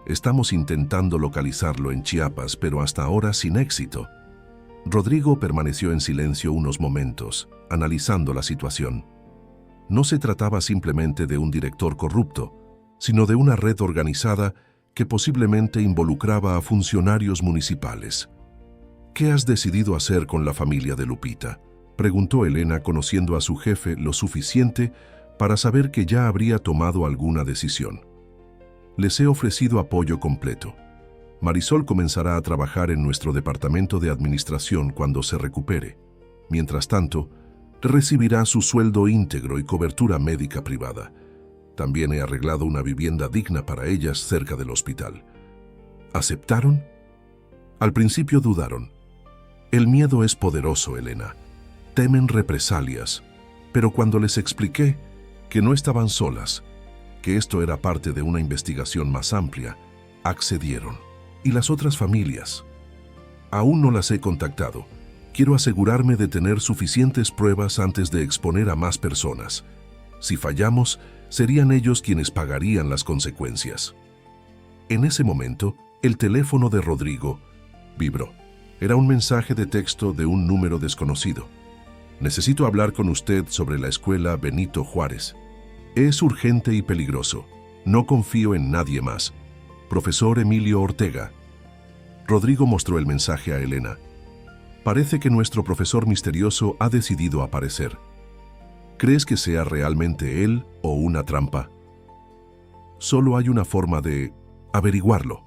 Estamos intentando localizarlo en Chiapas, pero hasta ahora sin éxito. Rodrigo permaneció en silencio unos momentos, analizando la situación. No se trataba simplemente de un director corrupto, sino de una red organizada que posiblemente involucraba a funcionarios municipales. ¿Qué has decidido hacer con la familia de Lupita?, preguntó Elena, conociendo a su jefe lo suficiente para saber que ya habría tomado alguna decisión. Les he ofrecido apoyo completo. Marisol comenzará a trabajar en nuestro departamento de administración cuando se recupere. Mientras tanto, recibirá su sueldo íntegro y cobertura médica privada. También he arreglado una vivienda digna para ellas cerca del hospital. ¿Aceptaron? Al principio dudaron. El miedo es poderoso, Elena. Temen represalias. Pero cuando les expliqué que no estaban solas, que esto era parte de una investigación más amplia, accedieron. ¿Y las otras familias? Aún no las he contactado. Quiero asegurarme de tener suficientes pruebas antes de exponer a más personas. Si fallamos, serían ellos quienes pagarían las consecuencias. En ese momento, el teléfono de Rodrigo vibró. Era un mensaje de texto de un número desconocido. Necesito hablar con usted sobre la escuela Benito Juárez. Es urgente y peligroso. No confío en nadie más. Profesor Emilio Ortega. Rodrigo mostró el mensaje a Elena. Parece que nuestro profesor misterioso ha decidido aparecer. ¿Crees que sea realmente él o una trampa? Solo hay una forma de averiguarlo.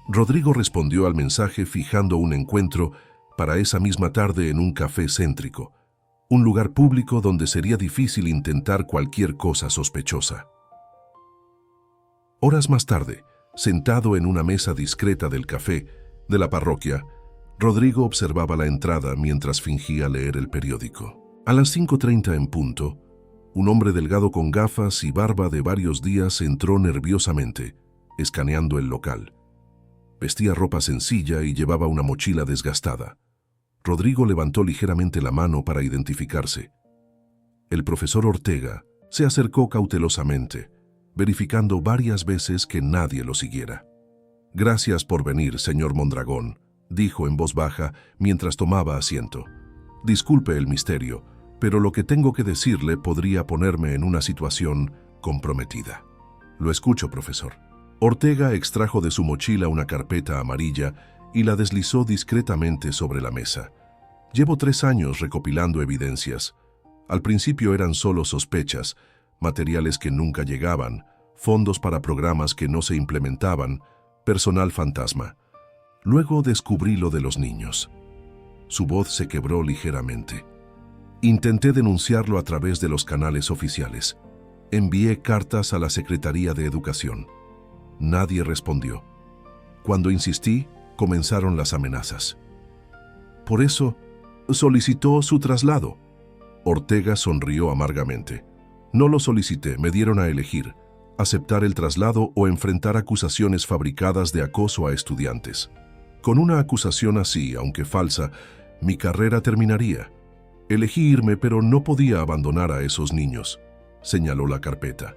Rodrigo respondió al mensaje fijando un encuentro para esa misma tarde en un café céntrico, un lugar público donde sería difícil intentar cualquier cosa sospechosa. Horas más tarde, sentado en una mesa discreta del café de la parroquia, Rodrigo observaba la entrada mientras fingía leer el periódico. A las 5:30 en punto, un hombre delgado con gafas y barba de varios días entró nerviosamente, escaneando el local. Vestía ropa sencilla y llevaba una mochila desgastada. Rodrigo levantó ligeramente la mano para identificarse. El profesor Ortega se acercó cautelosamente, verificando varias veces que nadie lo siguiera. «Gracias por venir, señor Mondragón», dijo en voz baja mientras tomaba asiento. «Disculpe el misterio, pero lo que tengo que decirle podría ponerme en una situación comprometida». «Lo escucho, profesor». Ortega extrajo de su mochila una carpeta amarilla y la deslizó discretamente sobre la mesa. Llevo 3 años recopilando evidencias. Al principio eran solo sospechas, materiales que nunca llegaban, fondos para programas que no se implementaban, personal fantasma. Luego descubrí lo de los niños. Su voz se quebró ligeramente. Intenté denunciarlo a través de los canales oficiales. Envié cartas a la Secretaría de Educación. Nadie respondió. Cuando insistí, comenzaron las amenazas. Por eso, solicitó su traslado. Ortega sonrió amargamente. No lo solicité, me dieron a elegir: aceptar el traslado o enfrentar acusaciones fabricadas de acoso a estudiantes. Con una acusación así, aunque falsa, mi carrera terminaría. Elegí irme, pero no podía abandonar a esos niños, señaló la carpeta.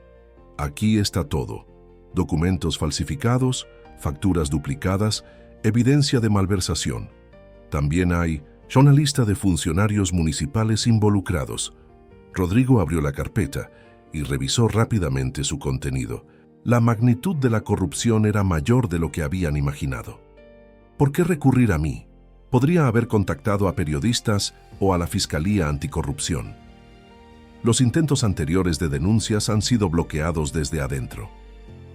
Aquí está todo: documentos falsificados, facturas duplicadas, evidencia de malversación. También hay una lista de funcionarios municipales involucrados. Rodrigo abrió la carpeta y revisó rápidamente su contenido. La magnitud de la corrupción era mayor de lo que habían imaginado. ¿Por qué recurrir a mí? Podría haber contactado a periodistas o a la Fiscalía Anticorrupción. Los intentos anteriores de denuncias han sido bloqueados desde adentro.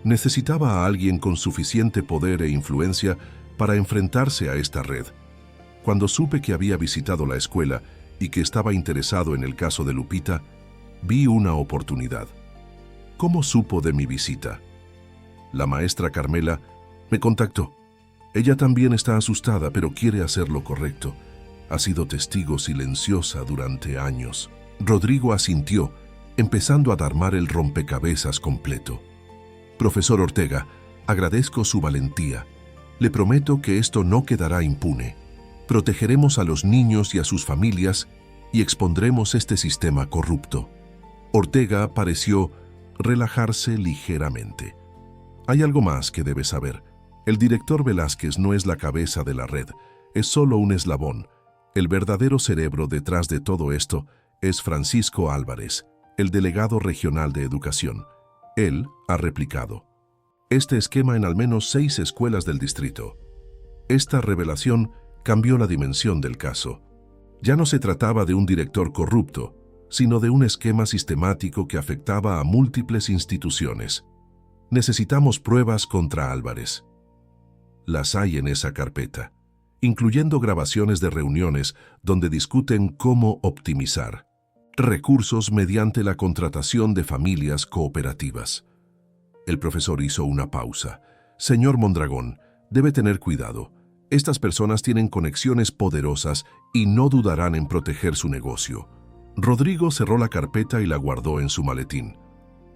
Necesitaba a alguien con suficiente poder e influencia para enfrentarse a esta red. Cuando supe que había visitado la escuela y que estaba interesado en el caso de Lupita, vi una oportunidad. ¿Cómo supo de mi visita? La maestra Carmela me contactó. Ella también está asustada, pero quiere hacer lo correcto. Ha sido testigo silenciosa durante años. Rodrigo asintió, empezando a armar el rompecabezas completo. Profesor Ortega, agradezco su valentía. Le prometo que esto no quedará impune. Protegeremos a los niños y a sus familias y expondremos este sistema corrupto. Ortega pareció relajarse ligeramente. Hay algo más que debes saber. El director Velázquez no es la cabeza de la red, es solo un eslabón. El verdadero cerebro detrás de todo esto es Francisco Álvarez, el delegado regional de educación. Él ha replicado este esquema en al menos 6 escuelas del distrito. Esta revelación cambió la dimensión del caso. Ya no se trataba de un director corrupto, sino de un esquema sistemático que afectaba a múltiples instituciones. Necesitamos pruebas contra Álvarez. Las hay en esa carpeta, incluyendo grabaciones de reuniones donde discuten cómo optimizar recursos mediante la contratación de familias cooperativas. El profesor hizo una pausa. Señor Mondragón, debe tener cuidado. Estas personas tienen conexiones poderosas y no dudarán en proteger su negocio. Rodrigo cerró la carpeta y la guardó en su maletín.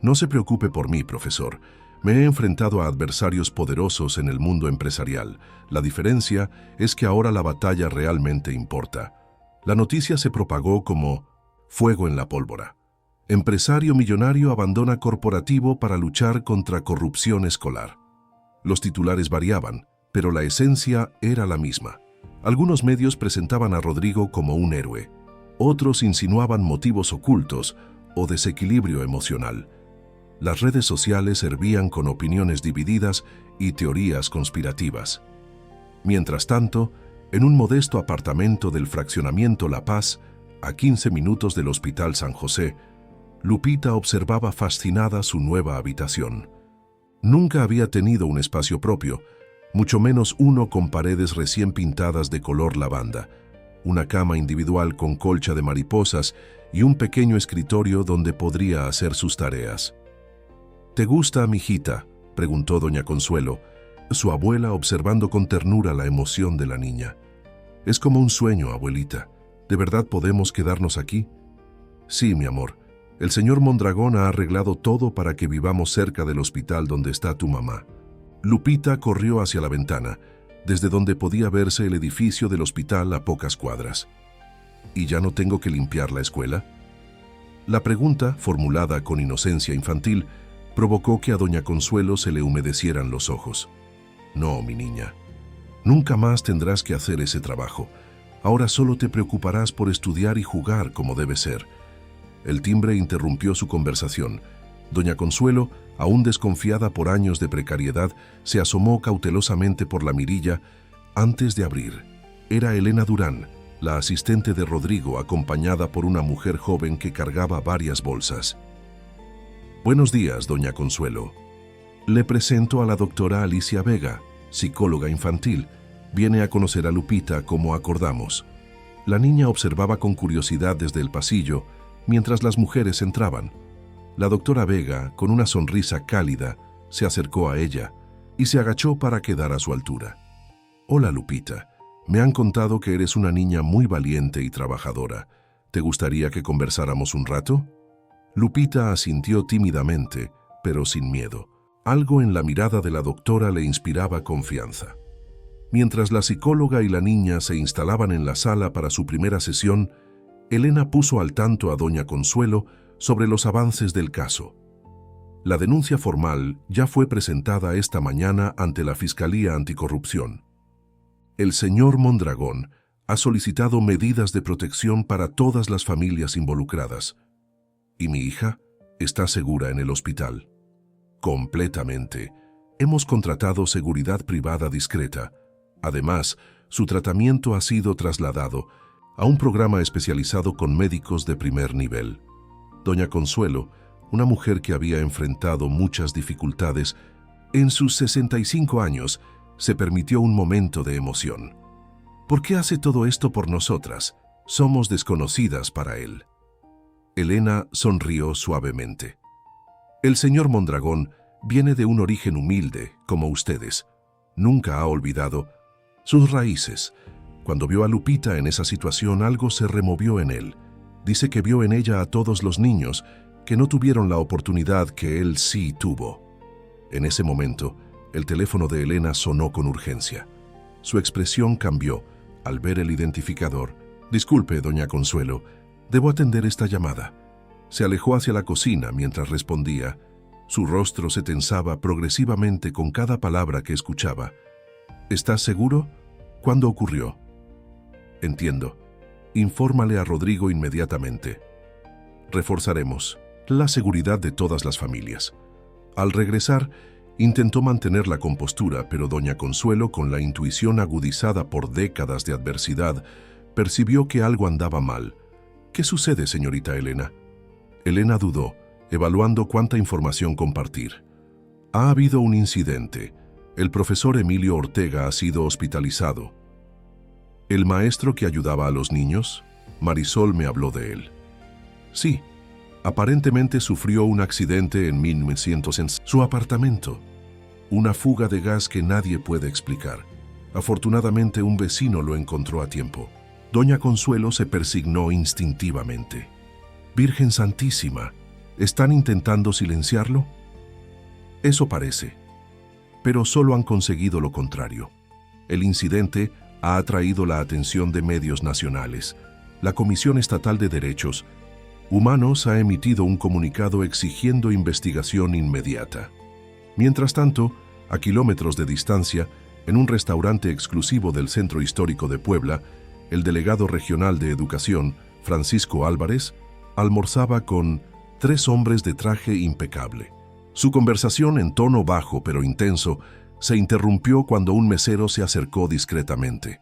No se preocupe por mí, profesor. Me he enfrentado a adversarios poderosos en el mundo empresarial. La diferencia es que ahora la batalla realmente importa. La noticia se propagó como fuego en la pólvora. Empresario millonario abandona corporativo para luchar contra corrupción escolar. Los titulares variaban, pero la esencia era la misma. Algunos medios presentaban a Rodrigo como un héroe. Otros insinuaban motivos ocultos o desequilibrio emocional. Las redes sociales hervían con opiniones divididas y teorías conspirativas. Mientras tanto, en un modesto apartamento del fraccionamiento La Paz, a 15 minutos del Hospital San José, Lupita observaba fascinada su nueva habitación. Nunca había tenido un espacio propio, mucho menos uno con paredes recién pintadas de color lavanda, una cama individual con colcha de mariposas y un pequeño escritorio donde podría hacer sus tareas. ¿Te gusta, mijita?, preguntó doña Consuelo, su abuela observando con ternura la emoción de la niña. Es como un sueño, abuelita. ¿De verdad podemos quedarnos aquí? Sí, mi amor. El señor Mondragón ha arreglado todo para que vivamos cerca del hospital donde está tu mamá. Lupita corrió hacia la ventana, desde donde podía verse el edificio del hospital a pocas cuadras. ¿Y ya no tengo que limpiar la escuela? La pregunta, formulada con inocencia infantil, provocó que a doña Consuelo se le humedecieran los ojos. No, mi niña. Nunca más tendrás que hacer ese trabajo. Ahora solo te preocuparás por estudiar y jugar como debe ser. El timbre interrumpió su conversación. Doña Consuelo Aún desconfiada por años de precariedad, se asomó cautelosamente por la mirilla antes de abrir. Era Elena Durán, la asistente de Rodrigo, acompañada por una mujer joven que cargaba varias bolsas. «Buenos días, doña Consuelo. Le presento a la doctora Alicia Vega, psicóloga infantil. Viene a conocer a Lupita como acordamos». La niña observaba con curiosidad desde el pasillo mientras las mujeres entraban. La doctora Vega, con una sonrisa cálida, se acercó a ella y se agachó para quedar a su altura. «Hola, Lupita. Me han contado que eres una niña muy valiente y trabajadora. ¿Te gustaría que conversáramos un rato?» Lupita asintió tímidamente, pero sin miedo. Algo en la mirada de la doctora le inspiraba confianza. Mientras la psicóloga y la niña se instalaban en la sala para su primera sesión, Elena puso al tanto a doña Consuelo sobre los avances del caso. La denuncia formal ya fue presentada esta mañana ante la Fiscalía Anticorrupción. El señor Mondragón ha solicitado medidas de protección para todas las familias involucradas. ¿Y mi hija está segura en el hospital? Completamente. Hemos contratado seguridad privada discreta. Además, su tratamiento ha sido trasladado a un programa especializado con médicos de primer nivel. Doña Consuelo, una mujer que había enfrentado muchas dificultades, en sus 65 años, se permitió un momento de emoción. ¿Por qué hace todo esto por nosotras? Somos desconocidas para él. Elena sonrió suavemente. El señor Mondragón viene de un origen humilde, como ustedes. Nunca ha olvidado sus raíces. Cuando vio a Lupita en esa situación, algo se removió en él. Dice que vio en ella a todos los niños que no tuvieron la oportunidad que él sí tuvo. En ese momento, el teléfono de Elena sonó con urgencia. Su expresión cambió al ver el identificador. «Disculpe, doña Consuelo, debo atender esta llamada». Se alejó hacia la cocina mientras respondía. Su rostro se tensaba progresivamente con cada palabra que escuchaba. «¿Estás seguro? ¿Cuándo ocurrió?» «Entiendo. Infórmale a Rodrigo inmediatamente. Reforzaremos la seguridad de todas las familias». Al regresar, intentó mantener la compostura, pero doña Consuelo, con la intuición agudizada por décadas de adversidad, percibió que algo andaba mal. «¿Qué sucede, señorita Elena?» Elena dudó, evaluando cuánta información compartir. «Ha habido un incidente. El profesor Emilio Ortega ha sido hospitalizado». «¿El maestro que ayudaba a los niños?» Marisol me habló de él. «Sí. Aparentemente sufrió un accidente en 1900 en su apartamento. Una fuga de gas que nadie puede explicar. Afortunadamente un vecino lo encontró a tiempo». Doña Consuelo se persignó instintivamente. «Virgen Santísima, ¿están intentando silenciarlo?» «Eso parece. Pero solo han conseguido lo contrario. El incidente ha atraído la atención de medios nacionales. La Comisión Estatal de Derechos Humanos ha emitido un comunicado exigiendo investigación inmediata. Mientras tanto, a kilómetros de distancia, en un restaurante exclusivo del Centro Histórico de Puebla, el delegado regional de Educación, Francisco Álvarez, almorzaba con 3 hombres de traje impecable. Su conversación, en tono bajo pero intenso, se interrumpió cuando un mesero se acercó discretamente.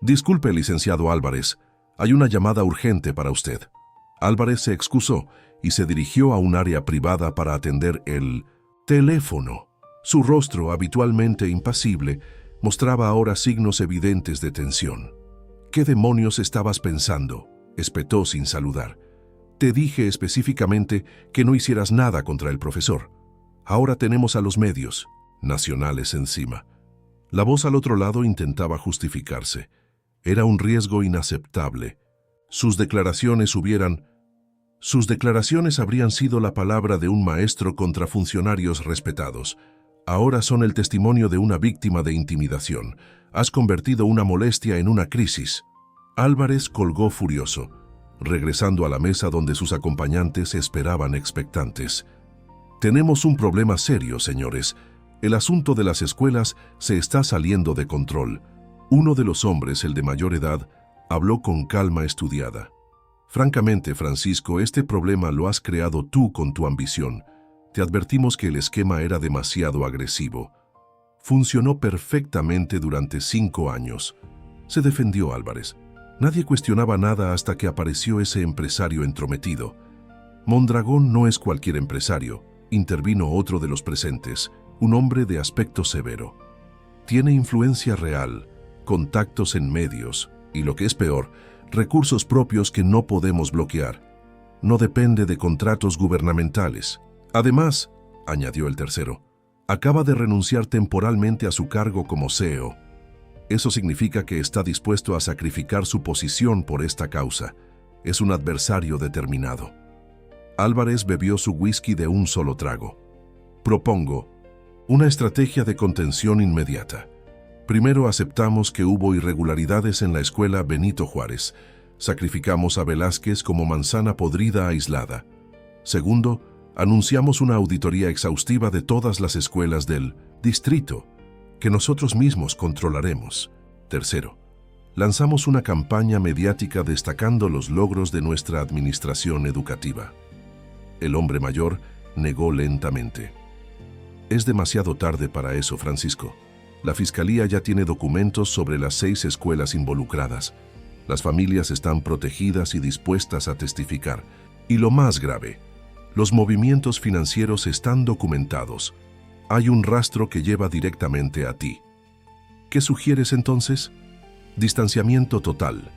«Disculpe, licenciado Álvarez, hay una llamada urgente para usted». Álvarez se excusó y se dirigió a un área privada para atender el teléfono. Su rostro, habitualmente impasible, mostraba ahora signos evidentes de tensión. «¿Qué demonios estabas pensando?», espetó sin saludar. «Te dije específicamente que no hicieras nada contra el profesor. Ahora tenemos a los medios nacionales encima». La voz al otro lado intentaba justificarse. Era un riesgo inaceptable. Sus declaraciones habrían sido la palabra de un maestro contra funcionarios respetados. Ahora son el testimonio de una víctima de intimidación. Has convertido una molestia en una crisis». Álvarez colgó furioso, regresando a la mesa donde sus acompañantes esperaban expectantes. «Tenemos un problema serio, señores. El asunto de las escuelas se está saliendo de control». Uno de los hombres, el de mayor edad, habló con calma estudiada. «Francamente, Francisco, este problema lo has creado tú con tu ambición. Te advertimos que el esquema era demasiado agresivo. Funcionó perfectamente durante 5 años. Se defendió Álvarez. Nadie cuestionaba nada hasta que apareció ese empresario entrometido. Mondragón no es cualquier empresario, intervino otro de los presentes, un hombre de aspecto severo. Tiene influencia real, contactos en medios y, lo que es peor, recursos propios que no podemos bloquear. No depende de contratos gubernamentales. Además, añadió el tercero, acaba de renunciar temporalmente a su cargo como CEO. Eso significa que está dispuesto a sacrificar su posición por esta causa. Es un adversario determinado. Álvarez bebió su whisky de un solo trago. Propongo una estrategia de contención inmediata. Primero, aceptamos que hubo irregularidades en la escuela Benito Juárez. Sacrificamos a Velázquez como manzana podrida aislada. Segundo, anunciamos una auditoría exhaustiva de todas las escuelas del distrito, que nosotros mismos controlaremos. Tercero, lanzamos una campaña mediática destacando los logros de nuestra administración educativa. El hombre mayor negó lentamente. Es demasiado tarde para eso, Francisco. La Fiscalía ya tiene documentos sobre las 6 escuelas involucradas. Las familias están protegidas y dispuestas a testificar. Y lo más grave, los movimientos financieros están documentados. Hay un rastro que lleva directamente a ti. ¿Qué sugieres entonces? Distanciamiento total.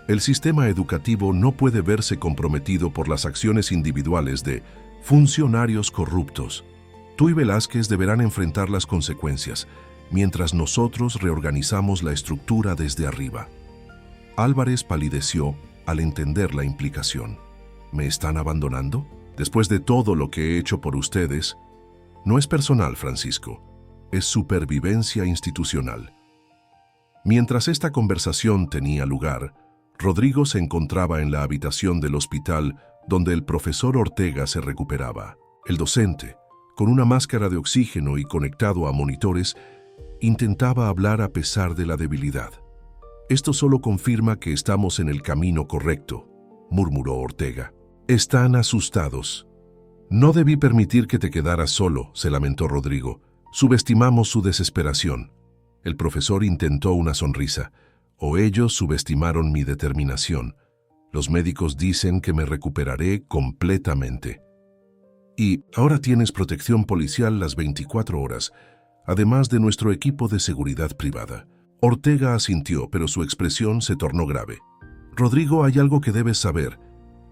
El sistema educativo no puede verse comprometido por las acciones individuales de funcionarios corruptos. Tú y Velázquez deberán enfrentar las consecuencias, mientras nosotros reorganizamos la estructura desde arriba. Álvarez palideció al entender la implicación. ¿Me están abandonando? Después de todo lo que he hecho por ustedes, no es personal, Francisco, es supervivencia institucional. Mientras esta conversación tenía lugar, Rodrigo se encontraba en la habitación del hospital donde el profesor Ortega se recuperaba. El docente, con una máscara de oxígeno y conectado a monitores, intentaba hablar a pesar de la debilidad. Esto solo confirma que estamos en el camino correcto, murmuró Ortega. Están asustados. No debí permitir que te quedaras solo, se lamentó Rodrigo. Subestimamos su desesperación. El profesor intentó una sonrisa. O ellos subestimaron mi determinación. Los médicos dicen que me recuperaré completamente. Y ahora tienes protección policial las 24 horas, además de nuestro equipo de seguridad privada. Ortega asintió, pero su expresión se tornó grave. Rodrigo, hay algo que debes saber.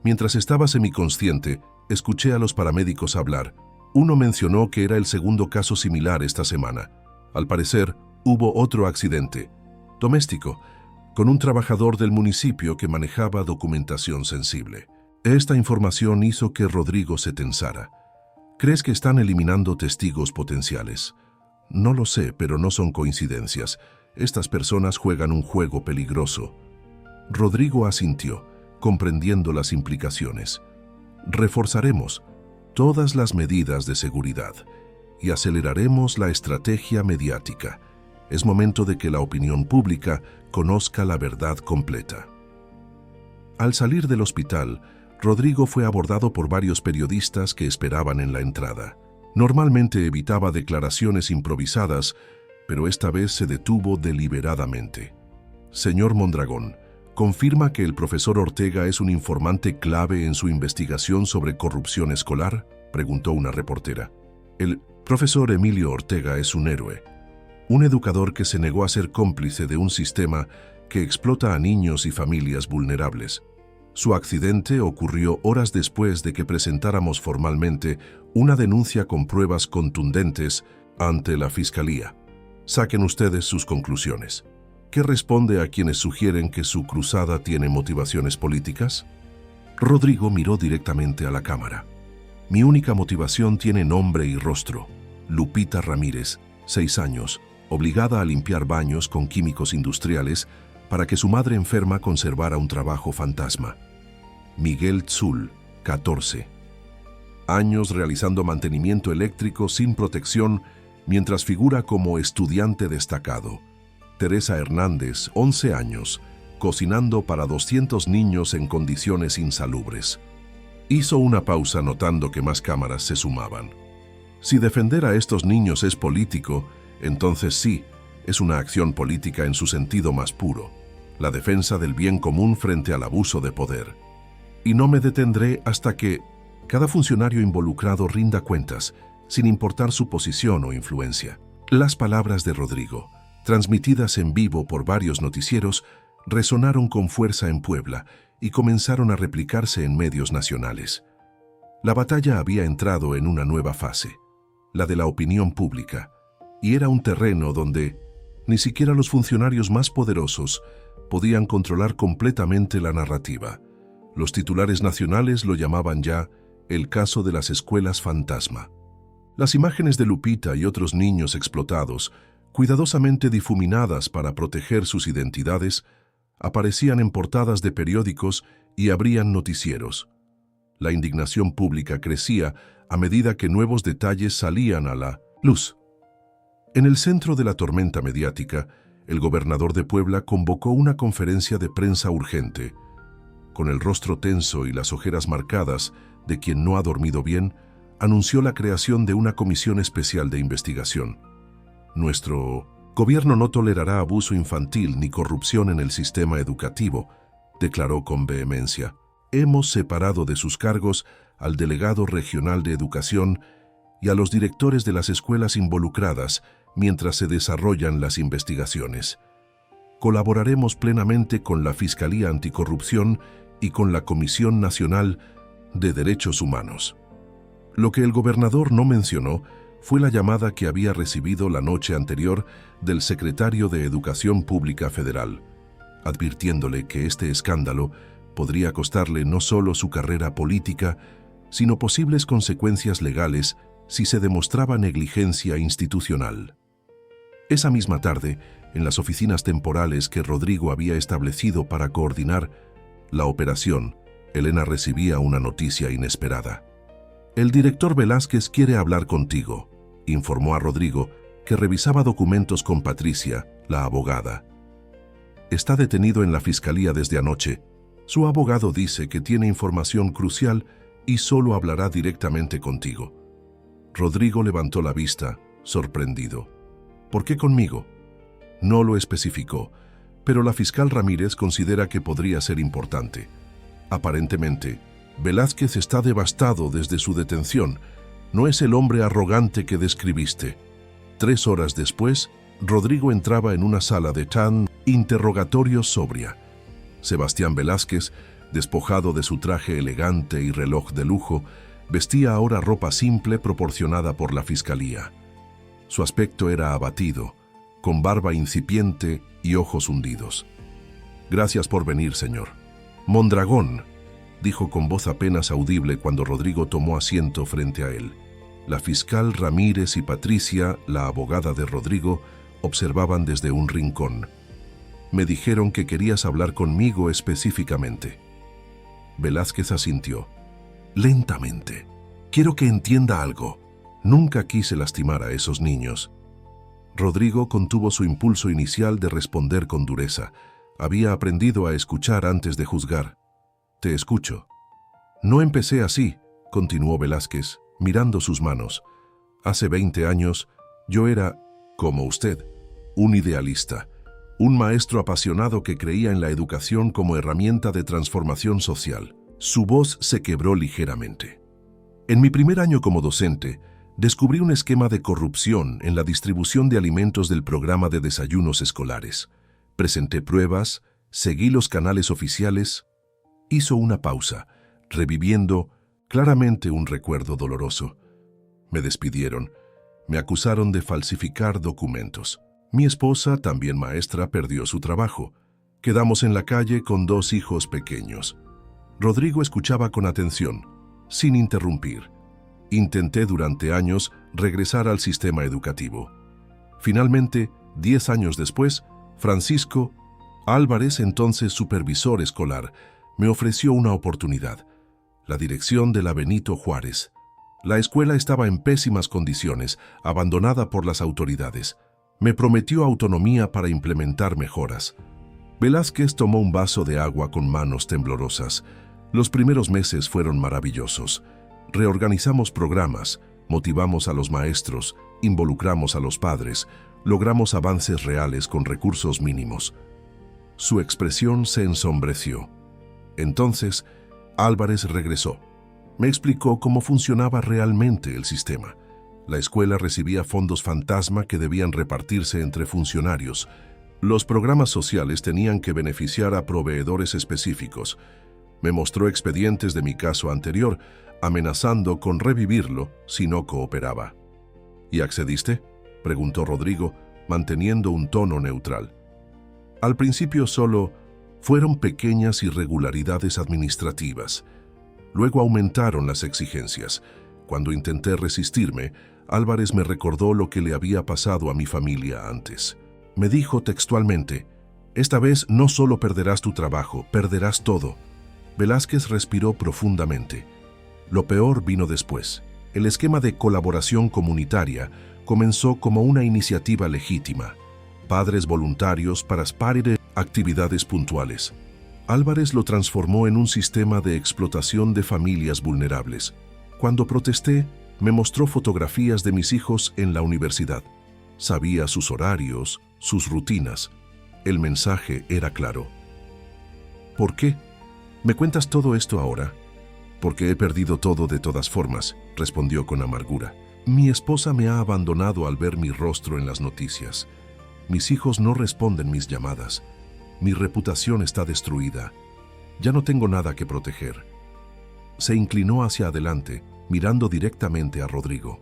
Mientras estaba semiconsciente, escuché a los paramédicos hablar. Uno mencionó que era el segundo caso similar esta semana. Al parecer, hubo otro accidente, doméstico, con un trabajador del municipio que manejaba documentación sensible. Esta información hizo que Rodrigo se tensara. ¿Crees que están eliminando testigos potenciales? No lo sé, pero no son coincidencias. Estas personas juegan un juego peligroso. Rodrigo asintió, comprendiendo las implicaciones. Reforzaremos todas las medidas de seguridad y aceleraremos la estrategia mediática. Es momento de que la opinión pública conozca la verdad completa. Al salir del hospital, Rodrigo fue abordado por varios periodistas que esperaban en la entrada. Normalmente evitaba declaraciones improvisadas, pero esta vez se detuvo deliberadamente. Señor Mondragón, ¿confirma que el profesor Ortega es un informante clave en su investigación sobre corrupción escolar?, preguntó una reportera. El profesor Emilio Ortega es un héroe, un educador que se negó a ser cómplice de un sistema que explota a niños y familias vulnerables. Su accidente ocurrió horas después de que presentáramos formalmente una denuncia con pruebas contundentes ante la Fiscalía. Saquen ustedes sus conclusiones. ¿Qué responde a quienes sugieren que su cruzada tiene motivaciones políticas? Rodrigo miró directamente a la cámara. Mi única motivación tiene nombre y rostro. Lupita Ramírez, 6 años, obligada a limpiar baños con químicos industriales para que su madre enferma conservara un trabajo fantasma. Miguel Tzul, 14. Años realizando mantenimiento eléctrico sin protección mientras figura como estudiante destacado. Teresa Hernández, 11 años, cocinando para 200 niños en condiciones insalubres. Hizo una pausa notando que más cámaras se sumaban. Si defender a estos niños es político, entonces sí, es una acción política en su sentido más puro, la defensa del bien común frente al abuso de poder. Y no me detendré hasta que cada funcionario involucrado rinda cuentas, sin importar su posición o influencia. Las palabras de Rodrigo, transmitidas en vivo por varios noticieros, resonaron con fuerza en Puebla y comenzaron a replicarse en medios nacionales. La batalla había entrado en una nueva fase, la de la opinión pública, y era un terreno donde ni siquiera los funcionarios más poderosos podían controlar completamente la narrativa. Los titulares nacionales lo llamaban ya el caso de las escuelas fantasma. Las imágenes de Lupita y otros niños explotados, cuidadosamente difuminadas para proteger sus identidades, aparecían en portadas de periódicos y abrían noticieros. La indignación pública crecía a medida que nuevos detalles salían a la luz. En el centro de la tormenta mediática, el gobernador de Puebla convocó una conferencia de prensa urgente. Con el rostro tenso y las ojeras marcadas de quien no ha dormido bien, anunció la creación de una comisión especial de investigación. Nuestro gobierno no tolerará abuso infantil ni corrupción en el sistema educativo, declaró con vehemencia. Hemos separado de sus cargos al delegado regional de educación y a los directores de las escuelas involucradas mientras se desarrollan las investigaciones. Colaboraremos plenamente con la Fiscalía Anticorrupción y con la Comisión Nacional de Derechos Humanos. Lo que el gobernador no mencionó fue la llamada que había recibido la noche anterior del secretario de Educación Pública Federal, advirtiéndole que este escándalo podría costarle no solo su carrera política, sino posibles consecuencias legales si se demostraba negligencia institucional. Esa misma tarde, en las oficinas temporales que Rodrigo había establecido para coordinar la operación, Elena recibía una noticia inesperada. «El director Velázquez quiere hablar contigo», informó a Rodrigo, que revisaba documentos con Patricia, la abogada. «Está detenido en la fiscalía desde anoche. Su abogado dice que tiene información crucial y solo hablará directamente contigo». Rodrigo levantó la vista, sorprendido. «¿Por qué conmigo?». No lo especificó, pero la fiscal Ramírez considera que podría ser importante. Aparentemente, Velázquez está devastado desde su detención. No es el hombre arrogante que describiste. 3 horas después, Rodrigo entraba en una sala de interrogatorio sobria. Sebastián Velázquez, despojado de su traje elegante y reloj de lujo, vestía ahora ropa simple proporcionada por la fiscalía. Su aspecto era abatido, con barba incipiente y ojos hundidos. «Gracias por venir, señor». «Mondragón», dijo con voz apenas audible cuando Rodrigo tomó asiento frente a él. La fiscal Ramírez y Patricia, la abogada de Rodrigo, observaban desde un rincón. «Me dijeron que querías hablar conmigo específicamente». Velázquez asintió. «Lentamente. Quiero que entienda algo. Nunca quise lastimar a esos niños». Rodrigo contuvo su impulso inicial de responder con dureza. Había aprendido a escuchar antes de juzgar. «Te escucho». «No empecé así», continuó Velázquez, mirando sus manos. «Hace 20 años, yo era, como usted, un idealista, un maestro apasionado que creía en la educación como herramienta de transformación social». Su voz se quebró ligeramente. «En mi primer año como docente, descubrí un esquema de corrupción en la distribución de alimentos del programa de desayunos escolares. Presenté pruebas, seguí los canales oficiales». Hizo una pausa, reviviendo claramente un recuerdo doloroso. «Me despidieron. Me acusaron de falsificar documentos. Mi esposa, también maestra, perdió su trabajo. Quedamos en la calle con 2 hijos pequeños». Rodrigo escuchaba con atención, sin interrumpir. «Intenté durante años regresar al sistema educativo. Finalmente, 10 años después, Francisco Álvarez, entonces supervisor escolar, me ofreció una oportunidad. La dirección de la Benito Juárez. La escuela estaba en pésimas condiciones, abandonada por las autoridades. Me prometió autonomía para implementar mejoras». Velázquez tomó un vaso de agua con manos temblorosas. «Los primeros meses fueron maravillosos. Reorganizamos programas, motivamos a los maestros, involucramos a los padres, logramos avances reales con recursos mínimos. Su expresión se ensombreció. Entonces, Álvarez regresó. Me explicó cómo funcionaba realmente el sistema. La escuela recibía fondos fantasma que debían repartirse entre funcionarios. Los programas sociales tenían que beneficiar a proveedores específicos. Me mostró expedientes de mi caso anterior, amenazando con revivirlo si no cooperaba. ¿Y accediste?, preguntó Rodrigo, manteniendo un tono neutral. Al principio solo fueron pequeñas irregularidades administrativas. Luego aumentaron las exigencias. Cuando intenté resistirme, Álvarez me recordó lo que le había pasado a mi familia antes. Me dijo textualmente: «Esta vez no solo perderás tu trabajo, perderás todo». Velázquez respiró profundamente. Lo peor vino después. El esquema de colaboración comunitaria comenzó como una iniciativa legítima. Padres voluntarios para SPARED, actividades puntuales. Álvarez lo transformó en un sistema de explotación de familias vulnerables. Cuando protesté, me mostró fotografías de mis hijos en la universidad. Sabía sus horarios, sus rutinas. El mensaje era claro. ¿Por qué? ¿Me cuentas todo esto ahora? Porque he perdido todo de todas formas, respondió con amargura. Mi esposa me ha abandonado al ver mi rostro en las noticias. Mis hijos no responden mis llamadas. Mi reputación está destruida. Ya no tengo nada que proteger. Se inclinó hacia adelante, mirando directamente a Rodrigo.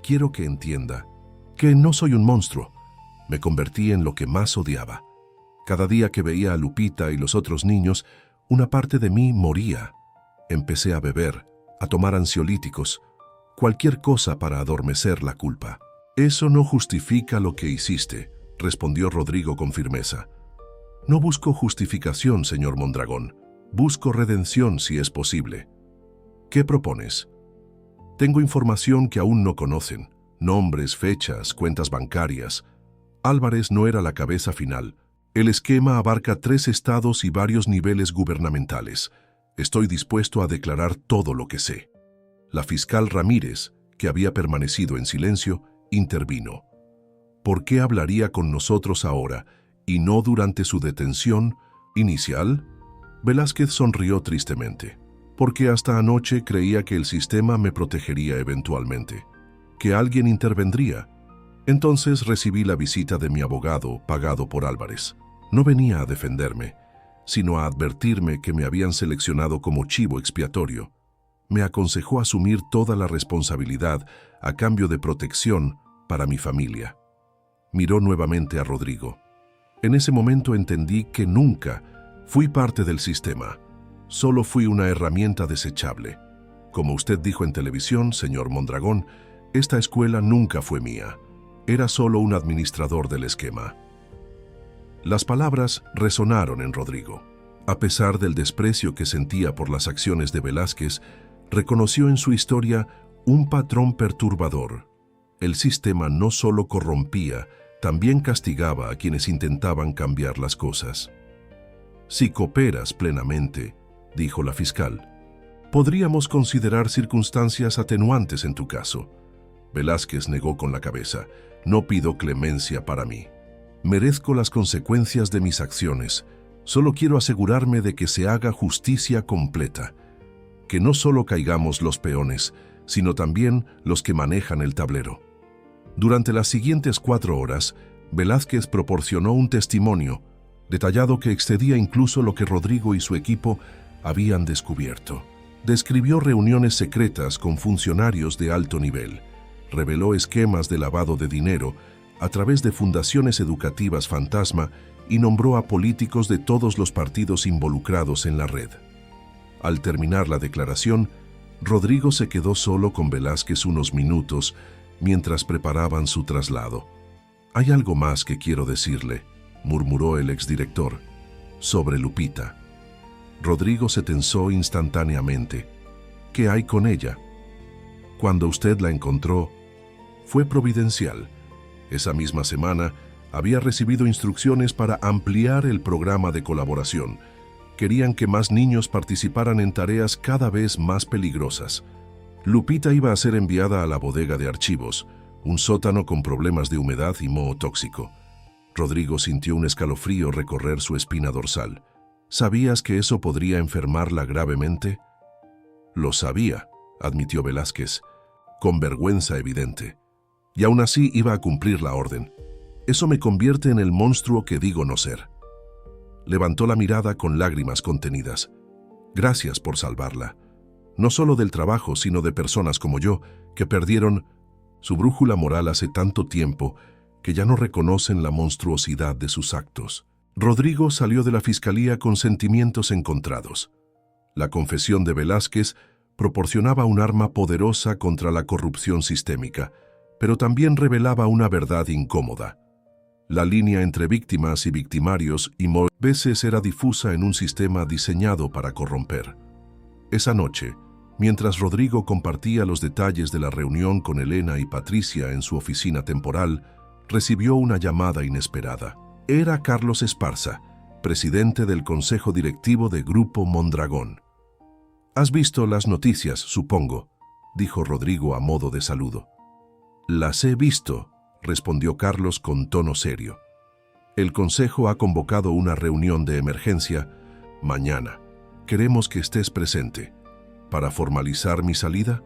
Quiero que entienda que no soy un monstruo. Me convertí en lo que más odiaba. Cada día que veía a Lupita y los otros niños, una parte de mí moría. Empecé a beber, a tomar ansiolíticos, cualquier cosa para adormecer la culpa. Eso no justifica lo que hiciste, respondió Rodrigo con firmeza. No busco justificación, señor Mondragón. Busco redención si es posible. ¿Qué propones? Tengo información que aún no conocen. Nombres, fechas, cuentas bancarias. Álvarez no era la cabeza final. El esquema abarca 3 estados y varios niveles gubernamentales. Estoy dispuesto a declarar todo lo que sé. La fiscal Ramírez, que había permanecido en silencio, intervino. ¿Por qué hablaría con nosotros ahora y no durante su detención inicial? Velázquez sonrió tristemente. Porque hasta anoche creía que el sistema me protegería eventualmente, que alguien intervendría. Entonces recibí la visita de mi abogado, pagado por Álvarez. No venía a defenderme, sino a advertirme que me habían seleccionado como chivo expiatorio. Me aconsejó asumir toda la responsabilidad a cambio de protección para mi familia. Miró nuevamente a Rodrigo. En ese momento entendí que nunca fui parte del sistema. Solo fui una herramienta desechable. Como usted dijo en televisión, señor Mondragón, esta escuela nunca fue mía. Era solo un administrador del esquema. Las palabras resonaron en Rodrigo. A pesar del desprecio que sentía por las acciones de Velázquez, reconoció en su historia un patrón perturbador. El sistema no solo corrompía, también castigaba a quienes intentaban cambiar las cosas. Si cooperas plenamente, dijo la fiscal, podríamos considerar circunstancias atenuantes en tu caso. Velázquez negó con la cabeza. No pido clemencia para mí. Merezco las consecuencias de mis acciones. Solo quiero asegurarme de que se haga justicia completa. Que no solo caigamos los peones, sino también los que manejan el tablero. Durante las siguientes 4 horas, Velázquez proporcionó un testimonio detallado que excedía incluso lo que Rodrigo y su equipo habían descubierto. Describió reuniones secretas con funcionarios de alto nivel. Reveló esquemas de lavado de dinero a través de fundaciones educativas fantasma y nombró a políticos de todos los partidos involucrados en la red. Al terminar la declaración, Rodrigo se quedó solo con Velázquez unos minutos mientras preparaban su traslado. «Hay algo más que quiero decirle», murmuró el exdirector, «sobre Lupita». Rodrigo se tensó instantáneamente. «¿Qué hay con ella?» «Cuando usted la encontró, fue providencial. Esa misma semana había recibido instrucciones para ampliar el programa de colaboración. Querían que más niños participaran en tareas cada vez más peligrosas. Lupita iba a ser enviada a la bodega de archivos, un sótano con problemas de humedad y moho tóxico. Rodrigo sintió un escalofrío recorrer su espina dorsal. ¿Sabías que eso podría enfermarla gravemente? Lo sabía, admitió Velázquez, con vergüenza evidente. Y aún así iba a cumplir la orden. Eso me convierte en el monstruo que digo no ser. Levantó la mirada con lágrimas contenidas. Gracias por salvarla. No solo del trabajo, sino de personas como yo, que perdieron su brújula moral hace tanto tiempo que ya no reconocen la monstruosidad de sus actos. Rodrigo salió de la fiscalía con sentimientos encontrados. La confesión de Velázquez proporcionaba un arma poderosa contra la corrupción sistémica, pero también revelaba una verdad incómoda. La línea entre víctimas y victimarios y veces era difusa en un sistema diseñado para corromper. Esa noche, mientras Rodrigo compartía los detalles de la reunión con Elena y Patricia en su oficina temporal, recibió una llamada inesperada. Era Carlos Esparza, presidente del Consejo Directivo de Grupo Mondragón. «Has visto las noticias, supongo», dijo Rodrigo a modo de saludo. «Las he visto», respondió Carlos con tono serio. «El Consejo ha convocado una reunión de emergencia mañana. Queremos que estés presente. Para formalizar mi salida,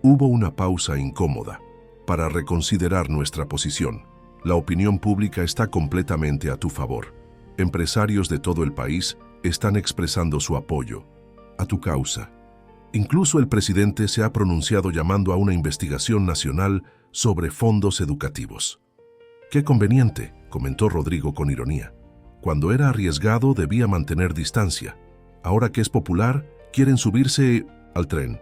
hubo una pausa incómoda para reconsiderar nuestra posición. La opinión pública está completamente a tu favor. Empresarios de todo el país están expresando su apoyo a tu causa. Incluso el presidente se ha pronunciado llamando a una investigación nacional sobre fondos educativos». «Qué conveniente», comentó Rodrigo con ironía. «Cuando era arriesgado debía mantener distancia. Ahora que es popular, quieren subirse al tren.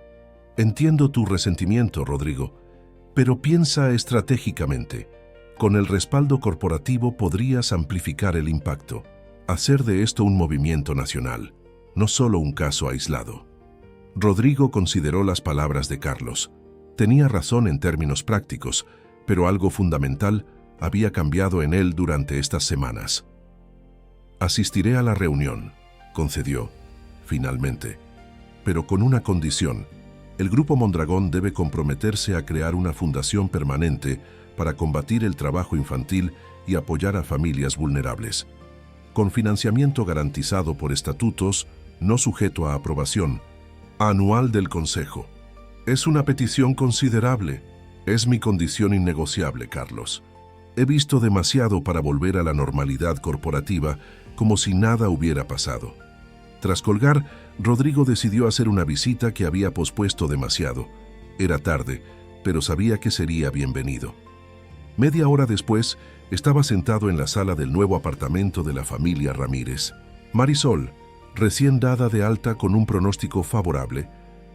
Entiendo tu resentimiento, Rodrigo, pero piensa estratégicamente. Con el respaldo corporativo podrías amplificar el impacto, hacer de esto un movimiento nacional, no solo un caso aislado». Rodrigo consideró las palabras de Carlos. Tenía razón en términos prácticos, pero algo fundamental había cambiado en él durante estas semanas. «Asistiré a la reunión», concedió, finalmente, pero con una condición. El Grupo Mondragón debe comprometerse a crear una fundación permanente para combatir el trabajo infantil y apoyar a familias vulnerables, con financiamiento garantizado por estatutos, no sujeto a aprobación, anual del Consejo. «Es una petición considerable. Es mi condición innegociable, Carlos. He visto demasiado para volver a la normalidad corporativa como si nada hubiera pasado». Tras colgar, Rodrigo decidió hacer una visita que había pospuesto demasiado. Era tarde, pero sabía que sería bienvenido. Media hora después, estaba sentado en la sala del nuevo apartamento de la familia Ramírez. Marisol, recién dada de alta con un pronóstico favorable,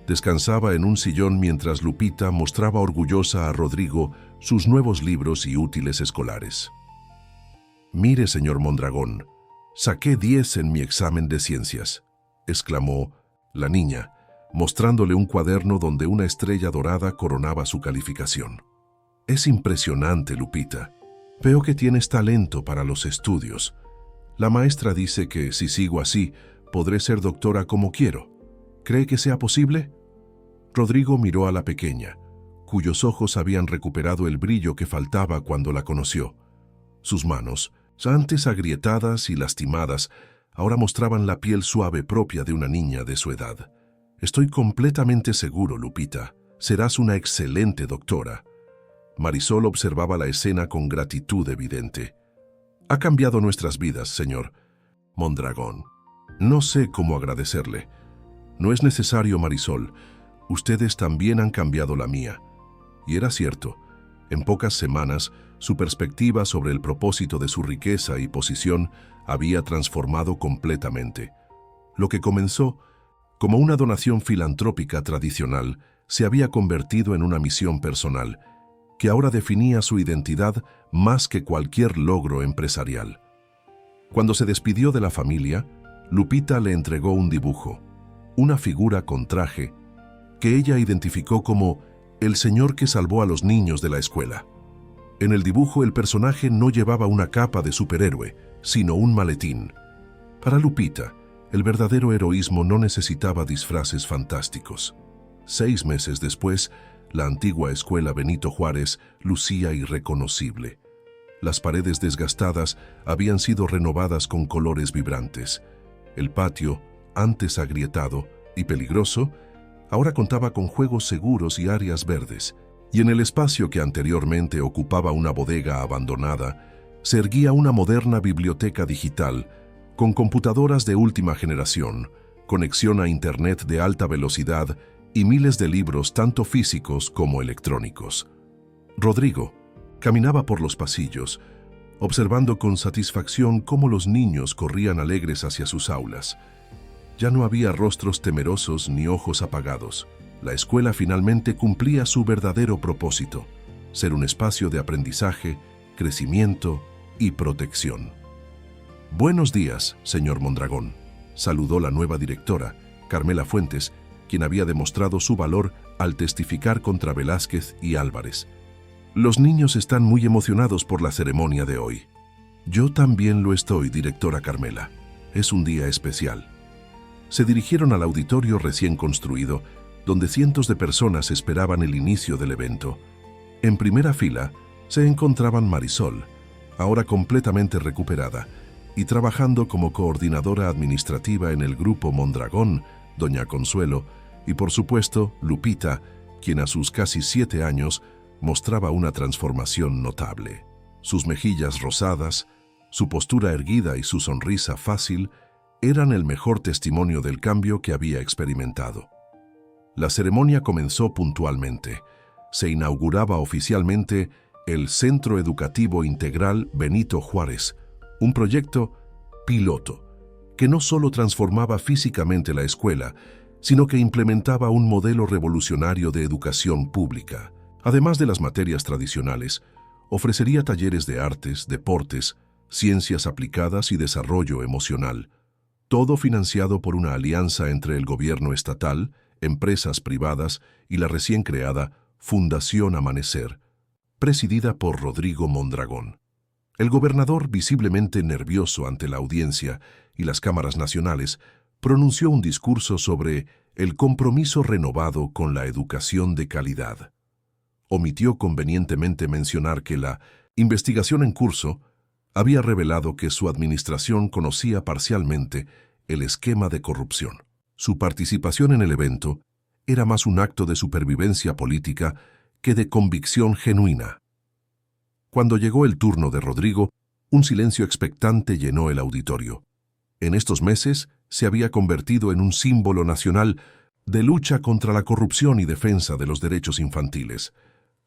descansaba en un sillón mientras Lupita mostraba orgullosa a Rodrigo sus nuevos libros y útiles escolares. «Mire, señor Mondragón, saqué 10 en mi examen de ciencias», exclamó la niña, mostrándole un cuaderno donde una estrella dorada coronaba su calificación. «Es impresionante, Lupita. Veo que tienes talento para los estudios. La maestra dice que si sigo así, podré ser doctora como quiero. ¿Cree que sea posible?» Rodrigo miró a la pequeña, cuyos ojos habían recuperado el brillo que faltaba cuando la conoció. Sus manos, antes agrietadas y lastimadas, ahora mostraban la piel suave propia de una niña de su edad. «Estoy completamente seguro, Lupita. Serás una excelente doctora». Marisol observaba la escena con gratitud evidente. «Ha cambiado nuestras vidas, señor Mondragón. No sé cómo agradecerle». «No es necesario, Marisol. Ustedes también han cambiado la mía». Y era cierto. En pocas semanas, su perspectiva sobre el propósito de su riqueza y posición había transformado completamente. Lo que comenzó como una donación filantrópica tradicional se había convertido en una misión personal, que ahora definía su identidad más que cualquier logro empresarial. Cuando se despidió de la familia, Lupita le entregó un dibujo, una figura con traje, que ella identificó como el señor que salvó a los niños de la escuela. En el dibujo el personaje no llevaba una capa de superhéroe, sino un maletín. Para Lupita, el verdadero heroísmo no necesitaba disfraces fantásticos. 6 meses después, la antigua escuela Benito Juárez lucía irreconocible. Las paredes desgastadas habían sido renovadas con colores vibrantes. El patio, antes agrietado y peligroso, ahora contaba con juegos seguros y áreas verdes, y en el espacio que anteriormente ocupaba una bodega abandonada, se erguía una moderna biblioteca digital con computadoras de última generación, conexión a Internet de alta velocidad y miles de libros tanto físicos como electrónicos. Rodrigo caminaba por los pasillos, observando con satisfacción cómo los niños corrían alegres hacia sus aulas. Ya no había rostros temerosos ni ojos apagados. La escuela finalmente cumplía su verdadero propósito: ser un espacio de aprendizaje, crecimiento y protección. «Buenos días, señor Mondragón», saludó la nueva directora, Carmela Fuentes, quien había demostrado su valor al testificar contra Velázquez y Álvarez. «Los niños están muy emocionados por la ceremonia de hoy». «Yo también lo estoy, directora Carmela. Es un día especial». Se dirigieron al auditorio recién construido, donde cientos de personas esperaban el inicio del evento. En primera fila se encontraban Marisol, ahora completamente recuperada, y trabajando como coordinadora administrativa en el Grupo Mondragón, doña Consuelo, y por supuesto Lupita, quien a sus casi 7 años mostraba una transformación notable. Sus mejillas rosadas, su postura erguida y su sonrisa fácil eran el mejor testimonio del cambio que había experimentado. La ceremonia comenzó puntualmente. Se inauguraba oficialmente el Centro Educativo Integral Benito Juárez, un proyecto piloto que no solo transformaba físicamente la escuela, sino que implementaba un modelo revolucionario de educación pública. Además de las materias tradicionales, ofrecería talleres de artes, deportes, ciencias aplicadas y desarrollo emocional, todo financiado por una alianza entre el gobierno estatal, empresas privadas y la recién creada Fundación Amanecer, presidida por Rodrigo Mondragón. El gobernador, visiblemente nervioso ante la audiencia y las cámaras nacionales, pronunció un discurso sobre el compromiso renovado con la educación de calidad. Omitió convenientemente mencionar que la investigación en curso había revelado que su administración conocía parcialmente el esquema de corrupción. Su participación en el evento era más un acto de supervivencia política que de convicción genuina. Cuando llegó el turno de Rodrigo, un silencio expectante llenó el auditorio. En estos meses se había convertido en un símbolo nacional de lucha contra la corrupción y defensa de los derechos infantiles.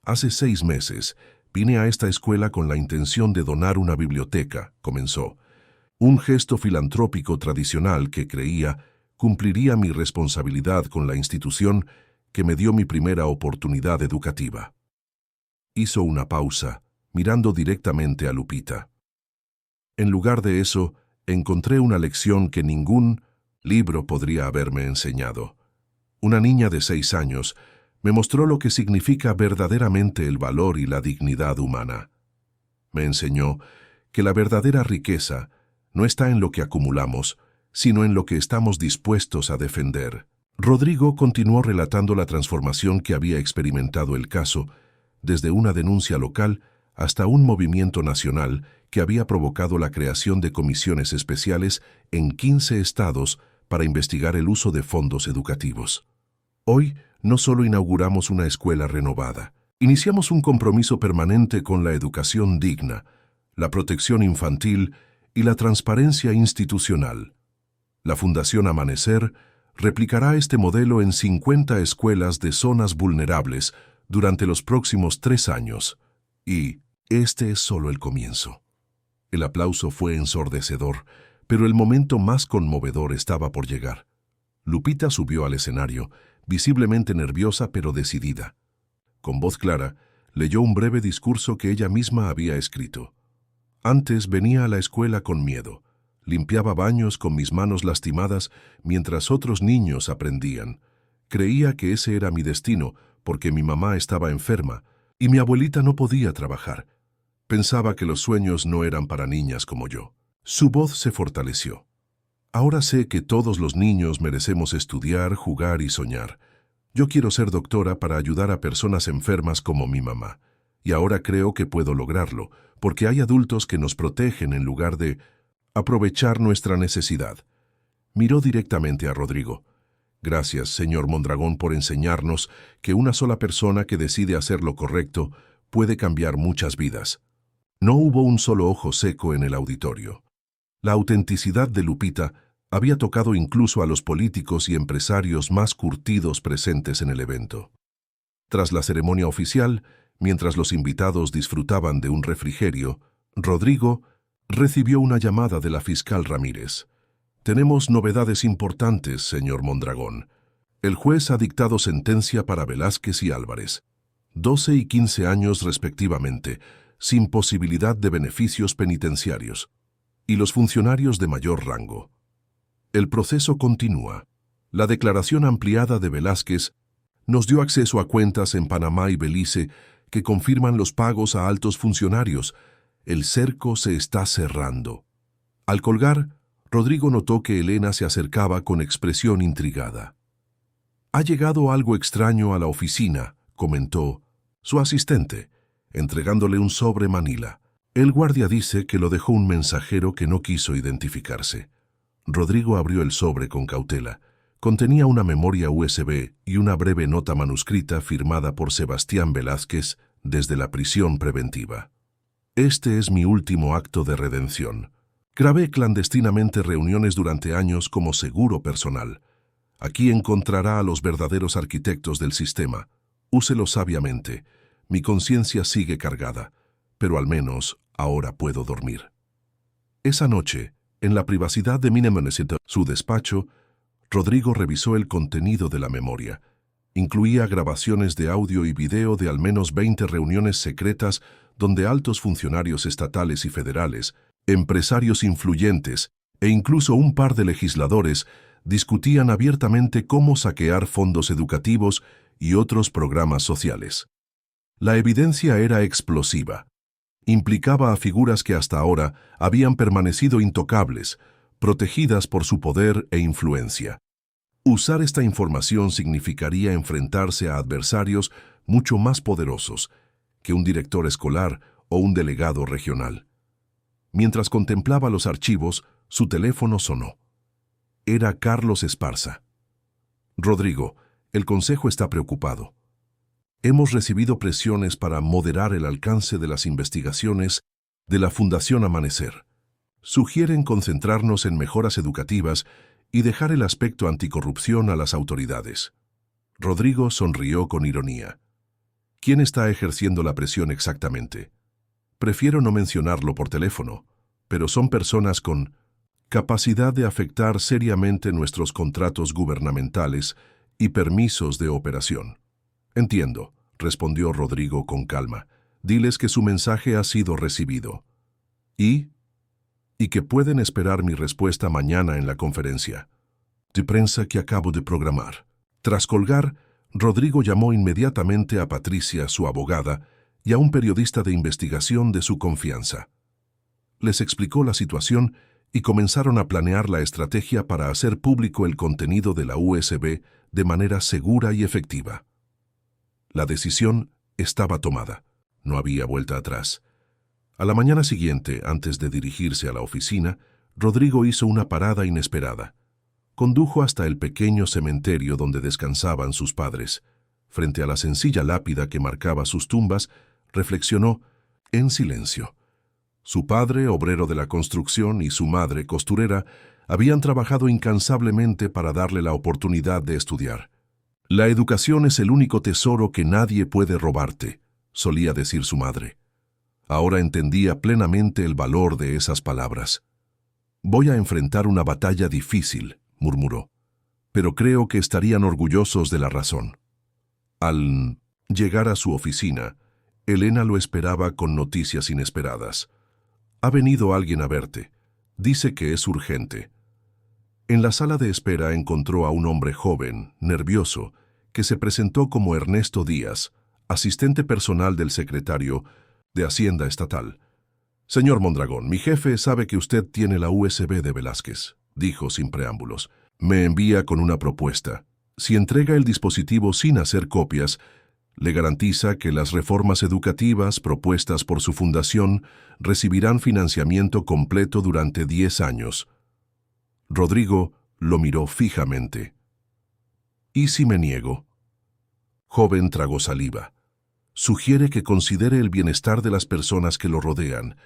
Hace 6 meses vine a esta escuela con la intención de donar una biblioteca, comenzó. Un gesto filantrópico tradicional que creía cumpliría mi responsabilidad con la institución que me dio mi primera oportunidad educativa. Hizo una pausa, mirando directamente a Lupita. En lugar de eso, encontré una lección que ningún libro podría haberme enseñado. Una niña de 6 años me mostró lo que significa verdaderamente el valor y la dignidad humana. Me enseñó que la verdadera riqueza no está en lo que acumulamos, sino en lo que estamos dispuestos a defender. Rodrigo continuó relatando la transformación que había experimentado el caso, desde una denuncia local hasta un movimiento nacional que había provocado la creación de comisiones especiales en 15 estados para investigar el uso de fondos educativos. Hoy no solo inauguramos una escuela renovada, iniciamos un compromiso permanente con la educación digna, la protección infantil y la transparencia institucional. La Fundación Amanecer replicará este modelo en 50 escuelas de zonas vulnerables durante los próximos 3 años. Y este es solo el comienzo. El aplauso fue ensordecedor, pero el momento más conmovedor estaba por llegar. Lupita subió al escenario, visiblemente nerviosa pero decidida. Con voz clara, leyó un breve discurso que ella misma había escrito. Antes venía a la escuela con miedo. Limpiaba baños con mis manos lastimadas mientras otros niños aprendían. Creía que ese era mi destino porque mi mamá estaba enferma y mi abuelita no podía trabajar. Pensaba que los sueños no eran para niñas como yo. Su voz se fortaleció. Ahora sé que todos los niños merecemos estudiar, jugar y soñar. Yo quiero ser doctora para ayudar a personas enfermas como mi mamá. Y ahora creo que puedo lograrlo, porque hay adultos que nos protegen en lugar de aprovechar nuestra necesidad. Miró directamente a Rodrigo. Gracias, señor Mondragón, por enseñarnos que una sola persona que decide hacer lo correcto puede cambiar muchas vidas. No hubo un solo ojo seco en el auditorio. La autenticidad de Lupita había tocado incluso a los políticos y empresarios más curtidos presentes en el evento. Tras la ceremonia oficial, mientras los invitados disfrutaban de un refrigerio, Rodrigo recibió una llamada de la fiscal Ramírez. Tenemos novedades importantes, señor Mondragón. El juez ha dictado sentencia para Velázquez y Álvarez, 12 y 15 años respectivamente, sin posibilidad de beneficios penitenciarios, y los funcionarios de mayor rango. El proceso continúa. La declaración ampliada de Velázquez nos dio acceso a cuentas en Panamá y Belice que confirman los pagos a altos funcionarios. El cerco se está cerrando. Al colgar, Rodrigo notó que Elena se acercaba con expresión intrigada. «Ha llegado algo extraño a la oficina», comentó su asistente, entregándole un sobre manila. El guardia dice que lo dejó un mensajero que no quiso identificarse. Rodrigo abrió el sobre con cautela. Contenía una memoria USB y una breve nota manuscrita firmada por Sebastián Velázquez desde la prisión preventiva. «Este es mi último acto de redención. Grabé clandestinamente reuniones durante años como seguro personal. Aquí encontrará a los verdaderos arquitectos del sistema. Úselo sabiamente. Mi conciencia sigue cargada, pero al menos ahora puedo dormir». Esa noche, en la privacidad de su despacho, Rodrigo revisó el contenido de la memoria. Incluía grabaciones de audio y video de al menos 20 reuniones secretas donde altos funcionarios estatales y federales, empresarios influyentes e incluso un par de legisladores discutían abiertamente cómo saquear fondos educativos y otros programas sociales. La evidencia era explosiva. Implicaba a figuras que hasta ahora habían permanecido intocables, protegidas por su poder e influencia. Usar esta información significaría enfrentarse a adversarios mucho más poderosos que un director escolar o un delegado regional. Mientras contemplaba los archivos, su teléfono sonó. Era Carlos Esparza. «Rodrigo, el Consejo está preocupado. Hemos recibido presiones para moderar el alcance de las investigaciones de la Fundación Amanecer. Sugieren concentrarnos en mejoras educativas y dejar el aspecto anticorrupción a las autoridades». Rodrigo sonrió con ironía. «¿Quién está ejerciendo la presión exactamente? Prefiero no mencionarlo por teléfono, pero son personas con capacidad de afectar seriamente nuestros contratos gubernamentales y permisos de operación». «Entiendo», respondió Rodrigo con calma. «Diles que su mensaje ha sido recibido. Y que pueden esperar mi respuesta mañana en la conferencia de prensa que acabo de programar». Tras colgar, Rodrigo llamó inmediatamente a Patricia, su abogada, y a un periodista de investigación de su confianza. Les explicó la situación y comenzaron a planear la estrategia para hacer público el contenido de la USB de manera segura y efectiva. La decisión estaba tomada. No había vuelta atrás. A la mañana siguiente, antes de dirigirse a la oficina, Rodrigo hizo una parada inesperada. Condujo hasta el pequeño cementerio donde descansaban sus padres. Frente a la sencilla lápida que marcaba sus tumbas, reflexionó en silencio. Su padre, obrero de la construcción, y su madre, costurera, habían trabajado incansablemente para darle la oportunidad de estudiar. «La educación es el único tesoro que nadie puede robarte», solía decir su madre. Ahora entendía plenamente el valor de esas palabras. «Voy a enfrentar una batalla difícil», murmuró, «pero creo que estarían orgullosos de la razón». Al llegar a su oficina, Elena lo esperaba con noticias inesperadas. «Ha venido alguien a verte. Dice que es urgente». En la sala de espera encontró a un hombre joven, nervioso, que se presentó como Ernesto Díaz, asistente personal del secretario de Hacienda Estatal. «Señor Mondragón, mi jefe sabe que usted tiene la USB de Velázquez», dijo sin preámbulos. «Me envía con una propuesta». Si entrega el dispositivo sin hacer copias, le garantiza que las reformas educativas propuestas por su fundación recibirán financiamiento completo durante 10 años. Rodrigo lo miró fijamente. ¿Y si me niego? Joven tragó saliva. Sugiere que considere el bienestar de las personas que lo rodean.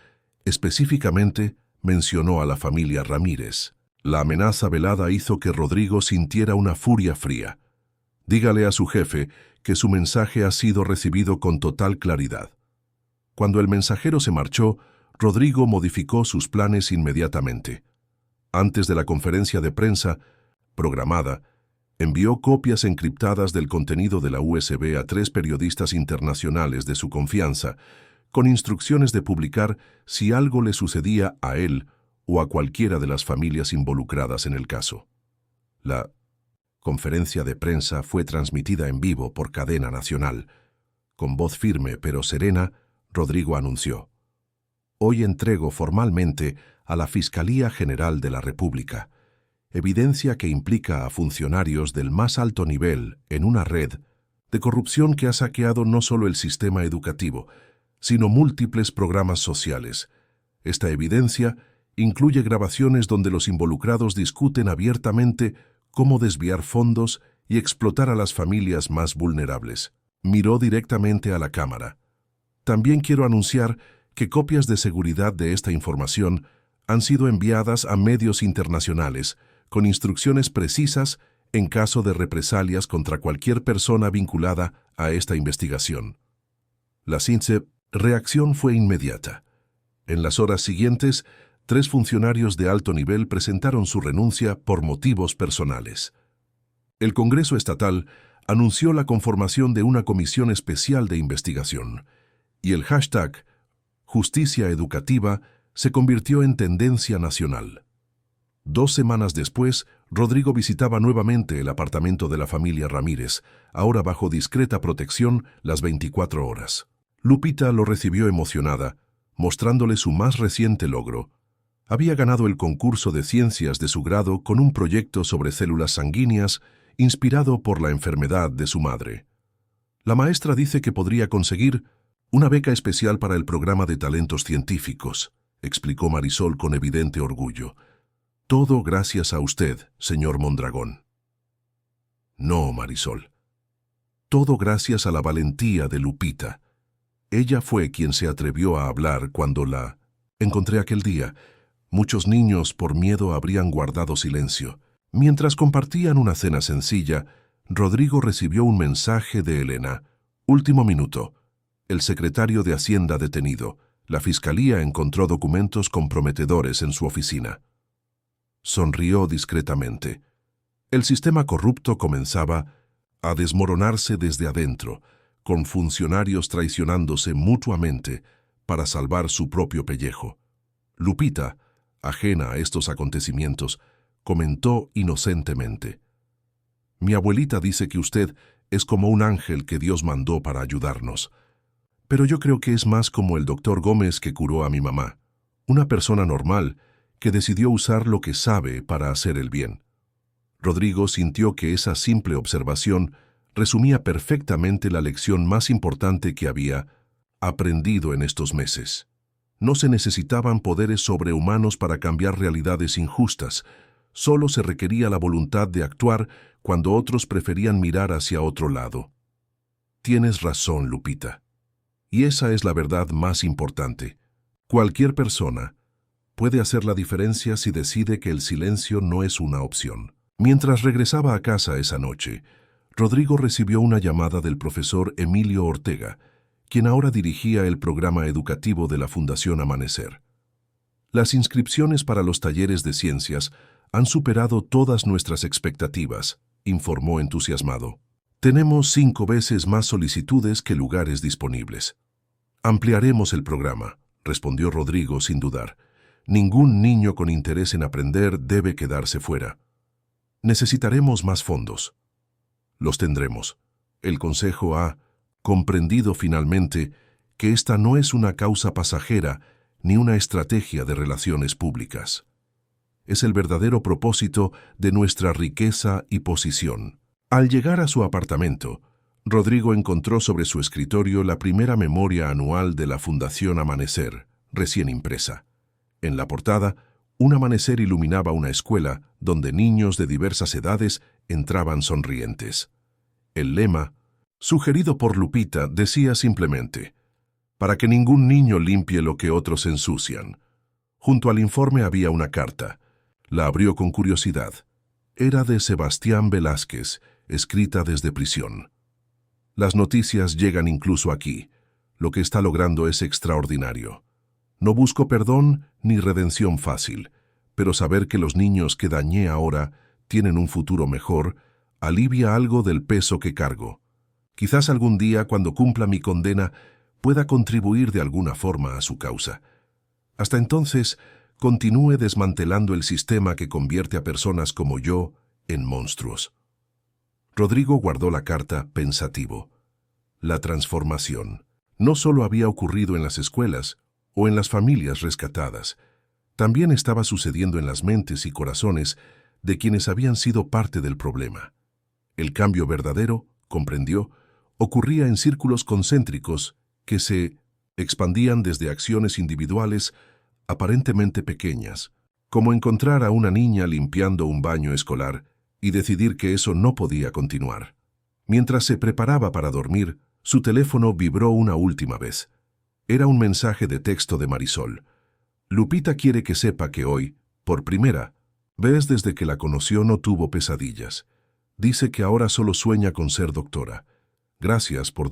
Específicamente, mencionó a la familia Ramírez. La amenaza velada hizo que Rodrigo sintiera una furia fría. Dígale a su jefe que su mensaje ha sido recibido con total claridad. Cuando el mensajero se marchó, Rodrigo modificó sus planes inmediatamente. Antes de la conferencia de prensa programada, envió copias encriptadas del contenido de la USB a 3 periodistas internacionales de su confianza, con instrucciones de publicar si algo le sucedía a él o a cualquiera de las familias involucradas en el caso. La conferencia de prensa fue transmitida en vivo por cadena nacional. Con voz firme pero serena, Rodrigo anunció: «Hoy entrego formalmente a la Fiscalía General de la República evidencia que implica a funcionarios del más alto nivel en una red de corrupción que ha saqueado no solo el sistema educativo, sino múltiples programas sociales. Esta evidencia incluye grabaciones donde los involucrados discuten abiertamente cómo desviar fondos y explotar a las familias más vulnerables». Miró directamente a la cámara. «También quiero anunciar que copias de seguridad de esta información han sido enviadas a medios internacionales con instrucciones precisas en caso de represalias contra cualquier persona vinculada a esta investigación». La reacción fue inmediata. En las horas siguientes, 3 funcionarios de alto nivel presentaron su renuncia por motivos personales. El Congreso Estatal anunció la conformación de una comisión especial de investigación, y el hashtag Justicia Educativa se convirtió en tendencia nacional. 2 semanas después, Rodrigo visitaba nuevamente el apartamento de la familia Ramírez, ahora bajo discreta protección las 24 horas. Lupita lo recibió emocionada, mostrándole su más reciente logro. Había ganado el concurso de ciencias de su grado con un proyecto sobre células sanguíneas inspirado por la enfermedad de su madre. La maestra dice que podría conseguir una beca especial para el programa de talentos científicos, explicó Marisol con evidente orgullo. «Todo gracias a usted, señor Mondragón». «No, Marisol. Todo gracias a la valentía de Lupita. Ella fue quien se atrevió a hablar cuando la encontré aquel día. Muchos niños por miedo habrían guardado silencio. Mientras compartían una cena sencilla, Rodrigo recibió un mensaje de Elena. Último minuto. El secretario de Hacienda detenido. La fiscalía encontró documentos comprometedores en su oficina». Sonrió discretamente. El sistema corrupto comenzaba a desmoronarse desde adentro, con funcionarios traicionándose mutuamente para salvar su propio pellejo. Lupita, ajena a estos acontecimientos, comentó inocentemente: «Mi abuelita dice que usted es como un ángel que Dios mandó para ayudarnos. Pero yo creo que es más como el doctor Gómez que curó a mi mamá, una persona normal que decidió usar lo que sabe para hacer el bien». Rodrigo sintió que esa simple observación resumía perfectamente la lección más importante que había aprendido en estos meses. No se necesitaban poderes sobrehumanos para cambiar realidades injustas, solo se requería la voluntad de actuar cuando otros preferían mirar hacia otro lado. Tienes razón, Lupita. Y esa es la verdad más importante. Cualquier persona puede hacer la diferencia si decide que el silencio no es una opción. Mientras regresaba a casa esa noche, Rodrigo recibió una llamada del profesor Emilio Ortega, quien ahora dirigía el programa educativo de la Fundación Amanecer. «Las inscripciones para los talleres de ciencias han superado todas nuestras expectativas», informó entusiasmado. «Tenemos 5 veces más solicitudes que lugares disponibles». «Ampliaremos el programa», respondió Rodrigo sin dudar. «Ningún niño con interés en aprender debe quedarse fuera. Necesitaremos más fondos». «Los tendremos. El Consejo ha comprendido finalmente que esta no es una causa pasajera ni una estrategia de relaciones públicas. Es el verdadero propósito de nuestra riqueza y posición. Al llegar a su apartamento, Rodrigo encontró sobre su escritorio la primera memoria anual de la Fundación Amanecer, recién impresa. En la portada, un amanecer iluminaba una escuela donde niños de diversas edades entraban sonrientes. El lema, sugerido por Lupita, decía simplemente: para que ningún niño limpie lo que otros ensucian. Junto al informe había una carta. La abrió con curiosidad. Era de Sebastián Velázquez, escrita desde prisión. Las noticias llegan incluso aquí. Lo que está logrando es extraordinario. No busco perdón ni redención fácil, pero saber que los niños que dañé ahora tienen un futuro mejor alivia algo del peso que cargo. Quizás algún día, cuando cumpla mi condena, pueda contribuir de alguna forma a su causa. Hasta entonces, continúe desmantelando el sistema que convierte a personas como yo en monstruos. Rodrigo guardó la carta pensativo. La transformación no solo había ocurrido en las escuelas o en las familias rescatadas, también estaba sucediendo en las mentes y corazones de quienes habían sido parte del problema. El cambio verdadero, comprendió, ocurría en círculos concéntricos que se expandían desde acciones individuales aparentemente pequeñas, como encontrar a una niña limpiando un baño escolar y decidir que eso no podía continuar. Mientras se preparaba para dormir, su teléfono vibró una última vez. Era un mensaje de texto de Marisol. Lupita quiere que sepa que hoy, por primera vez desde que la conoció, no tuvo pesadillas. Dice que ahora solo sueña con ser doctora. Gracias por